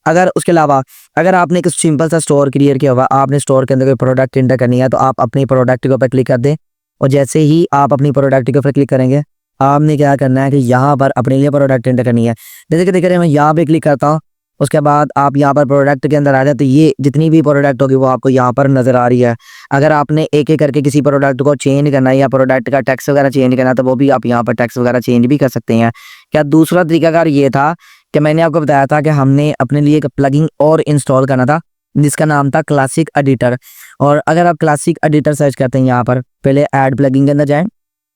अगर उसके अलावा अगर आपने एक सिंपल सा स्टोर क्रिएट किया हुआ, आपने स्टोर के अंदर कोई प्रोडक्ट इंटर करनी है, तो आप अपनी प्रोडक्ट के ऊपर क्लिक कर दें और जैसे ही आप अपनी प्रोडक्ट के ऊपर क्लिक करेंगे आपने क्या करना है कि यहाँ पर अपने लिए प्रोडक्ट एंटर करनी है। जैसे कि देख रहे हैं मैं यहाँ पे क्लिक करता हूँ, उसके बाद आप यहाँ पर प्रोडक्ट के अंदर आ जाए तो ये जितनी भी प्रोडक्ट होगी वो आपको यहाँ पर नज़र आ रही है। अगर आपने एक एक करके किसी प्रोडक्ट को चेंज करना है या प्रोडक्ट का टैक्स वगैरह चेंज करना है तो वो भी आप यहाँ पर टैक्स वगैरह चेंज भी कर सकते हैं। क्या दूसरा तरीकाकार ये था कि मैंने आपको बताया था कि हमने अपने लिए एक प्लगइन और इंस्टॉल करना था जिसका नाम था क्लासिक एडिटर। और अगर आप क्लासिक एडिटर सर्च करते हैं यहाँ पर, पहले ऐड प्लगइन के अंदर जाएँ,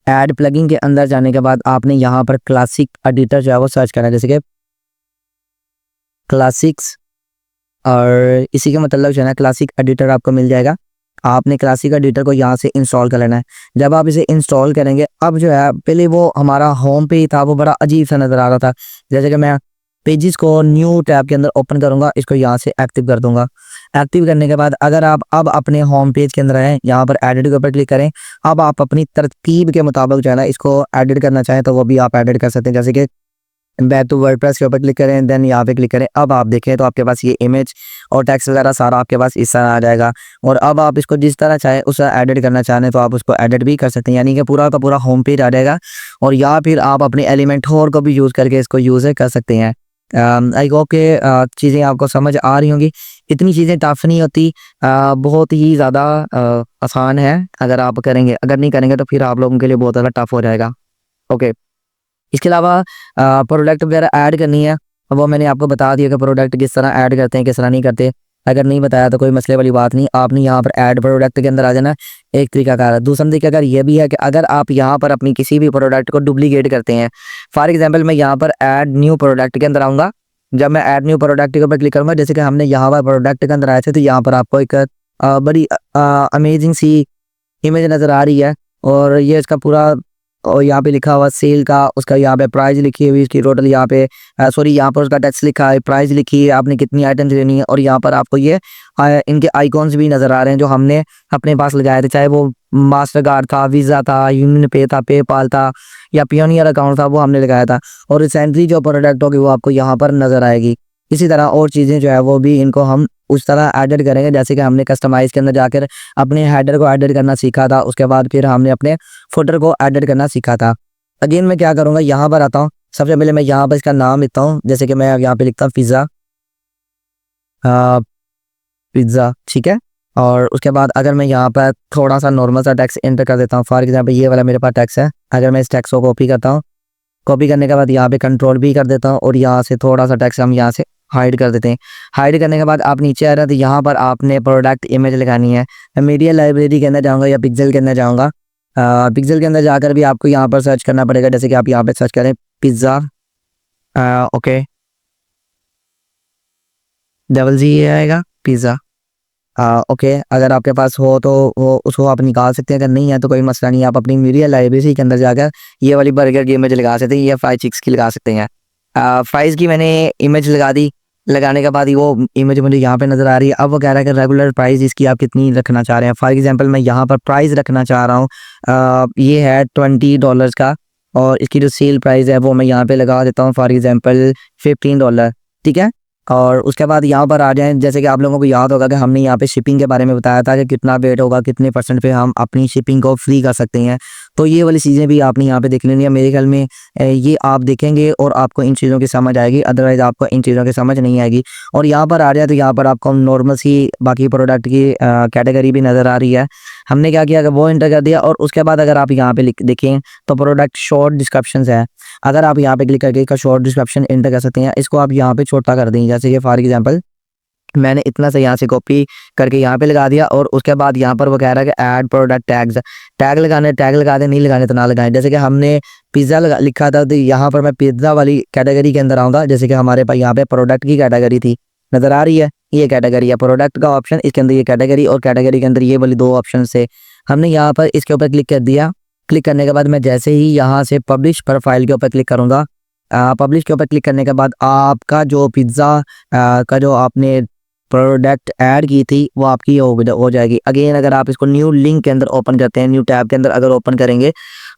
ऐड प्लगइन के अंदर जाने के बाद आपने यहाँ पर क्लासिक एडिटर जो है वो सर्च करना है, जैसे कि क्लासिक्स और इसी के मतलब जो है ना क्लासिक एडिटर आपको मिल जाएगा। आपने क्लासिक एडिटर को यहाँ से इंस्टॉल कर लेना है। जब आप इसे इंस्टॉल करेंगे, अब जो है पहले वो हमारा होम पेज था वो बड़ा अजीब सा नज़र आ रहा था। जैसे कि मैं पेजेस को न्यू टैब के अंदर ओपन करूँगा, इसको यहाँ से एक्टिव कर दूंगा। एक्टिव करने के बाद अगर आप अब अपने होम पेज के अंदर आएँ, यहाँ पर एडिट के ऊपर क्लिक करें। अब आप अपनी तरतीब के मुताबिक जो है ना इसको एडिट करना चाहें तो वो भी आप एडिट कर सकते हैं। जैसे कि बैक टू वर्डप्रेस के ऊपर क्लिक करें, देन यहाँ पे क्लिक करें। अब आप देखें तो आपके पास ये इमेज और टेक्स्ट वगैरह सारा आपके पास इस तरह आ जाएगा। और अब आप इसको जिस तरह चाहे उस एडिट करना चाहें तो आप उसको एडिट भी कर सकते हैं, यानी कि पूरा का पूरा होम पेज आ जाएगा। और या फिर आप अपने एलिमेंटोर को भी यूज़ करके इसको यूज़ कर सकते हैं। आई होप के चीज़ें आपको समझ आ रही होंगी। इतनी चीज़ें टफ नहीं होती, बहुत ही ज़्यादा आसान है अगर आप करेंगे। अगर नहीं करेंगे तो फिर आप लोगों के लिए बहुत ज़्यादा टफ हो जाएगा। ओके, इसके अलावा प्रोडक्ट वगैरह ऐड करनी है, वो मैंने आपको बता दिया कि प्रोडक्ट किस तरह ऐड करते हैं किस तरह नहीं करते। अगर नहीं बताया तो कोई मसले वाली बात नहीं, आपने यहाँ पर ऐड प्रोडक्ट के अंदर आ जाना। एक तरीकाकार है। दूसरा तरीकाकार ये भी है कि अगर आप यहाँ पर अपनी किसी भी प्रोडक्ट को डुप्लीकेट करते हैं, फॉर एग्जांपल मैं यहाँ पर ऐड न्यू प्रोडक्ट के अंदर आऊँगा। जब मैं ऐड न्यू प्रोडक्ट के ऊपर क्लिक करूँगा, जैसे कि हमने यहाँ पर प्रोडक्ट के अंदर आए थे, तो यहाँ पर आपको एक बड़ी अमेजिंग सी इमेज नज़र आ रही है और ये इसका पूरा और यहाँ पे लिखा हुआ सेल का, उसका यहाँ पे प्राइस लिखी हुई, इसकी टोटल यहाँ पे सॉरी यहाँ पर उसका टैक्स लिखा है, प्राइस लिखी है, आपने कितनी आइटम्स लेनी है और यहाँ पर आपको ये इनके आइकॉन्स भी नज़र आ रहे हैं जो हमने अपने पास लगाए थे, चाहे वो मास्टर कार्ड था, वीज़ा था, यूनियन पे था, पेपाल था या पियोनियर अकाउंट था, वो हमने लगाया था। और रिसेंटली जो प्रोडक्ट होगी वो आपको यहाँ पर नज़र आएगी। इसी तरह और चीज़ें जो है वो भी इनको हम उस तरह एडिट करेंगे जैसे कि हमने कस्टमाइज़ के अंदर जाकर अपने हेडर को एडिट करना सीखा था, उसके बाद फिर हमने अपने फुटर को एडिट करना सीखा था। अगेन मैं क्या करूँगा, यहाँ पर आता हूँ। सबसे पहले मैं यहाँ पर इसका नाम लिखता हूँ, जैसे कि मैं यहाँ पे लिखता हूँ पिज़्ज़ा, पिज़्ज़ा, ठीक है। और उसके बाद अगर मैं यहाँ पर थोड़ा सा नॉर्मल सा टेक्स्ट एंटर कर देता हूँ, फॉर एग्जाम्पल ये वाला मेरे पास टेक्स्ट है, अगर मैं इस टेक्स्ट को कॉपी करता हूँ, कॉपी करने के बाद यहाँ पे कंट्रोल भी कर देता हूँ और यहाँ से थोड़ा सा टेक्स्ट हम यहाँ से हाइड कर देते हैं। हाइड करने के बाद आप नीचे आ रहे हैं तो यहाँ पर आपने प्रोडक्ट इमेज लगानी है। मैं मीडिया लाइब्रेरी के अंदर जाऊँगा या पिक्सल के अंदर जाऊँगा। पिक्सल के अंदर जाकर भी आपको यहाँ पर सर्च करना पड़ेगा, जैसे कि आप यहाँ पे सर्च करें पिज़्ज़ा, ओके, डबल जी आएगा पिज़्ज़ा, ओके। अगर आपके पास हो तो वो उसको आप निकाल सकते हैं, अगर नहीं है तो कोई मसला नहीं, आप अपनी मीडिया लाइब्रेरी के अंदर जाकर ये वाली बर्गर की इमेज लगा सकते हैं या फ्राई चिक्स की लगा सकते हैं। फ्राइज़ की मैंने इमेज लगा दी, लगाने के बाद वो इमेज मुझे यहाँ पे नज़र आ रही है। अब वो कह रहा है कि रेगुलर प्राइस इसकी आप कितनी रखना चाह रहे हैं। फॉर एग्जांपल मैं यहाँ पर प्राइस रखना चाह रहा हूँ, ये है $20 का और इसकी जो सेल प्राइस है वो मैं यहाँ पे लगा देता हूँ, फॉर एग्जांपल $15, ठीक है। और उसके बाद यहाँ पर आ जाएँ, जैसे कि आप लोगों को याद होगा कि हमने यहाँ पे शिपिंग के बारे में बताया था कि कितना वेट होगा, कितने % पे हम अपनी शिपिंग को फ्री कर सकते हैं। तो ये वाली चीज़ें भी आपने यहाँ पे देख लेनी है। मेरे ख्याल में ये आप देखेंगे और आपको इन चीज़ों की समझ आएगी, अदरवाइज़ आपको इन चीज़ों की समझ नहीं आएगी। और यहाँ पर आ जाए तो यहाँ पर आपको नॉर्मल सी बाकी प्रोडक्ट की कैटेगरी भी नज़र आ रही है। हमने क्या किया कि वो एंटर कर दिया और उसके बाद अगर आप यहाँ पे देखें तो प्रोडक्ट शॉर्ट डिस्क्रिप्शंस है। अगर आप यहाँ पे क्लिक करके इसका शॉर्ट डिस्क्रिप्शन एंटर कर सकते हैं, इसको आप यहाँ पे छोटा कर दें, जैसे कि फॉर एग्जांपल मैंने इतना से यहाँ से कॉपी करके यहाँ पे लगा दिया और उसके बाद यहाँ पर वो कह रहा है कि ऐड प्रोडक्ट टैग्स, टैग लगाने टैग लगा दें, नहीं लगाने तो ना लगाएं। जैसे कि हमने पिज़्ज़ा लिखा था तो यहाँ पर मैं पिज़्ज़ा वाली कैटेगरी के अंदर आऊँगा, जैसे कि हमारे पास यहाँ पे प्रोडक्ट की कैटेगरी थी, नज़र आ रही है, ये कैटेगरी है प्रोडक्ट का ऑप्शन, इसके अंदर ये कैटेगरी और कैटेगरी के अंदर ये वाली 2 ऑप्शन से हमने यहाँ पर इसके ऊपर क्लिक कर दिया। क्लिक करने के बाद मैं जैसे ही यहाँ से पब्लिश प्रोफाइल के ऊपर क्लिक करूँगा, पब्लिश के ऊपर क्लिक करने के बाद आपका जो पिज़्ज़ा का जो आपने प्रोडक्ट ऐड की थी वो आपकी हो जाएगी। अगेन अगर आप इसको न्यू लिंक के अंदर ओपन करते हैं, न्यू टैब के अंदर अगर ओपन करेंगे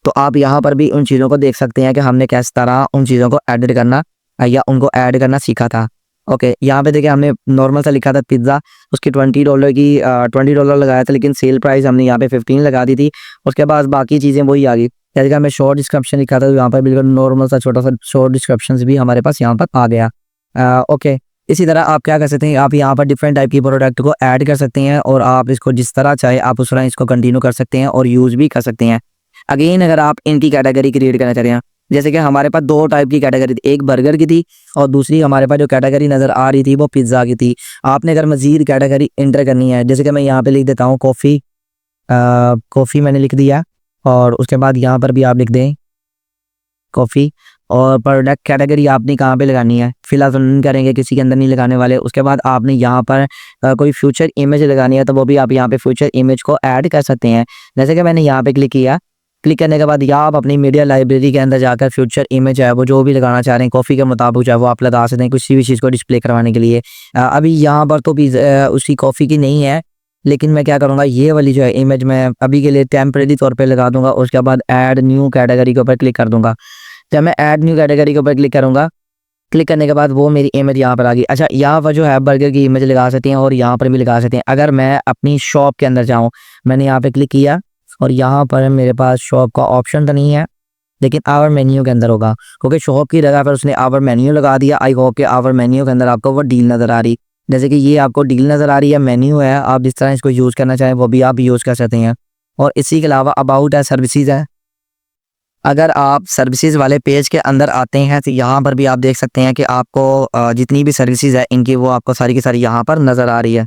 तो आप यहाँ पर भी उन चीज़ों को देख सकते हैं कि हमने किस तरह उन चीज़ों को एडिट करना या उनको ऐड करना सीखा था। ओके, यहाँ पे देखिए हमने नॉर्मल सा लिखा था पिज़्ज़ा, उसकी $20 की $20 लगाया था, लेकिन सेल प्राइस हमने यहाँ पे 15 लगा दी थी। उसके बाद बाकी चीज़ें वही आ गई, जैसे कि हमें शॉर्ट डिस्क्रिप्शन लिखा था तो यहाँ पर बिल्कुल नॉर्मल सा छोटा सा शॉर्ट डिस्क्रिप्शन भी हमारे पास यहाँ पर आ गया। ओके, इसी तरह आप क्या कर सकते हैं, आप यहाँ पर डिफरेंट टाइप की प्रोडक्ट को ऐड कर सकते हैं और आप इसको जिस तरह चाहे आप उस तरह इसको कंटिन्यू कर सकते हैं और यूज़ भी कर सकते हैं। अगेन अगर आप इनकी कैटेगरी क्रिएट करना चाह रहे हैं, जैसे कि हमारे पास 2 टाइप की कैटेगरी थी, एक बर्गर की थी और दूसरी हमारे पास जो कैटेगरी नज़र आ रही थी वो पिज़्ज़ा की थी। आपने अगर मज़ीद कैटेगरी एंटर करनी है, जैसे कि मैं यहाँ पे लिख देता हूँ कॉफ़ी, कॉफ़ी मैंने लिख दिया और उसके बाद यहाँ पर भी आप लिख दें कॉफ़ी और प्रोडक्ट कैटेगरी आपने कहाँ पे लगानी है, फिलहाल तो नहीं करेंगे, किसी के अंदर नहीं लगाने वाले। उसके बाद आपने यहाँ पर कोई फ्यूचर इमेज लगानी है तो वो भी आप यहाँ पे फ्यूचर इमेज को ऐड कर सकते हैं। जैसे कि मैंने यहाँ पे क्लिक किया, क्लिक करने के बाद यहाँ आप अपनी मीडिया लाइब्रेरी के अंदर जाकर फ्यूचर इमेज है वो जो भी लगाना चाह रहे हैं कॉफ़ी के मुताबिक जो है वो आप लगा सकते हैं किसी भी चीज़ को डिस्प्ले करवाने के लिए। अभी यहाँ पर तो भी उसकी कॉफ़ी की नहीं है, लेकिन मैं क्या करूँगा, ये वाली जो है इमेज मैं अभी के लिए टेम्परेरी तौर पे लगा दूंगा। उसके बाद ऐड न्यू कैटेगरी के ऊपर क्लिक कर दूंगा। जब मैं ऐड न्यू कैटेगरी के ऊपर क्लिक करूँगा, क्लिक करने के बाद वो मेरी इमेज यहाँ पर आ गई। अच्छा, यहाँ पर जो है बर्गर की इमेज लगा सकते हैं और यहाँ पर भी लगा सकते हैं। अगर मैं अपनी शॉप के अंदर जाऊँ, मैंने यहाँ पे क्लिक किया और यहाँ पर मेरे पास शॉप का ऑप्शन तो नहीं है, लेकिन आवर मेन्यू के अंदर होगा, क्योंकि शॉप की जगह पर उसने आवर मेन्यू लगा दिया। आई होप कि आवर मेन्यू के अंदर आपको वो डील नज़र आ रही, जैसे कि ये आपको डील नज़र आ रही है, मेन्यू है, आप जिस तरह इसको यूज़ करना चाहें वो भी आप यूज़ कर सकते हैं। और इसी के अलावा अबाउट है, सर्विसेज है। अगर आप सर्विसेज वाले पेज के अंदर आते हैं तो यहाँ पर भी आप देख सकते हैं कि आपको जितनी भी सर्विसेज है इनकी वो आपको सारी की सारी यहाँ पर नज़र आ रही है।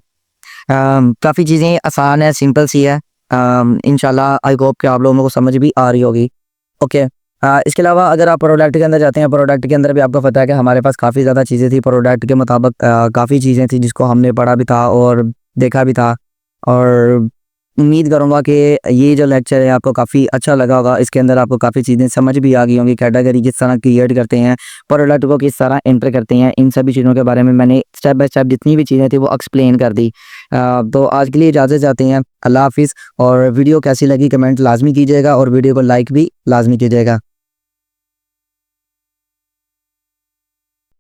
काफ़ी चीज़ें आसान है, सिंपल सी है। इंशाल्लाह आई होप कि आप लोगों को समझ भी आ रही होगी। ओके, इसके अलावा अगर आप प्रोडक्ट के अंदर जाते हैं, प्रोडक्ट के अंदर भी आपको पता है कि हमारे पास काफ़ी ज़्यादा चीज़ें थी। प्रोडक्ट के मुताबिक काफ़ी चीज़ें थी जिसको हमने पढ़ा भी था और देखा भी था, और उम्मीद करूँगा कि ये जो लेक्चर है आपको काफ़ी अच्छा लगा होगा। इसके अंदर आपको काफ़ी चीज़ें समझ भी आ गई होंगी, कैटेगरी किस तरह क्रिएट करते हैं, प्रोडक्ट को किस तरह एंटर करते हैं, इन सभी चीज़ों के बारे में मैंने स्टेप बाय स्टेप जितनी भी चीज़ें थी वो एक्सप्लेन कर दी। तो आज के लिए इजाज़त चाहते हैं। अल्लाह हाफ़िज़। और वीडियो कैसी लगी कमेंट लाज़मी कीजिएगा और वीडियो को लाइक भी लाज़मी कीजिएगा।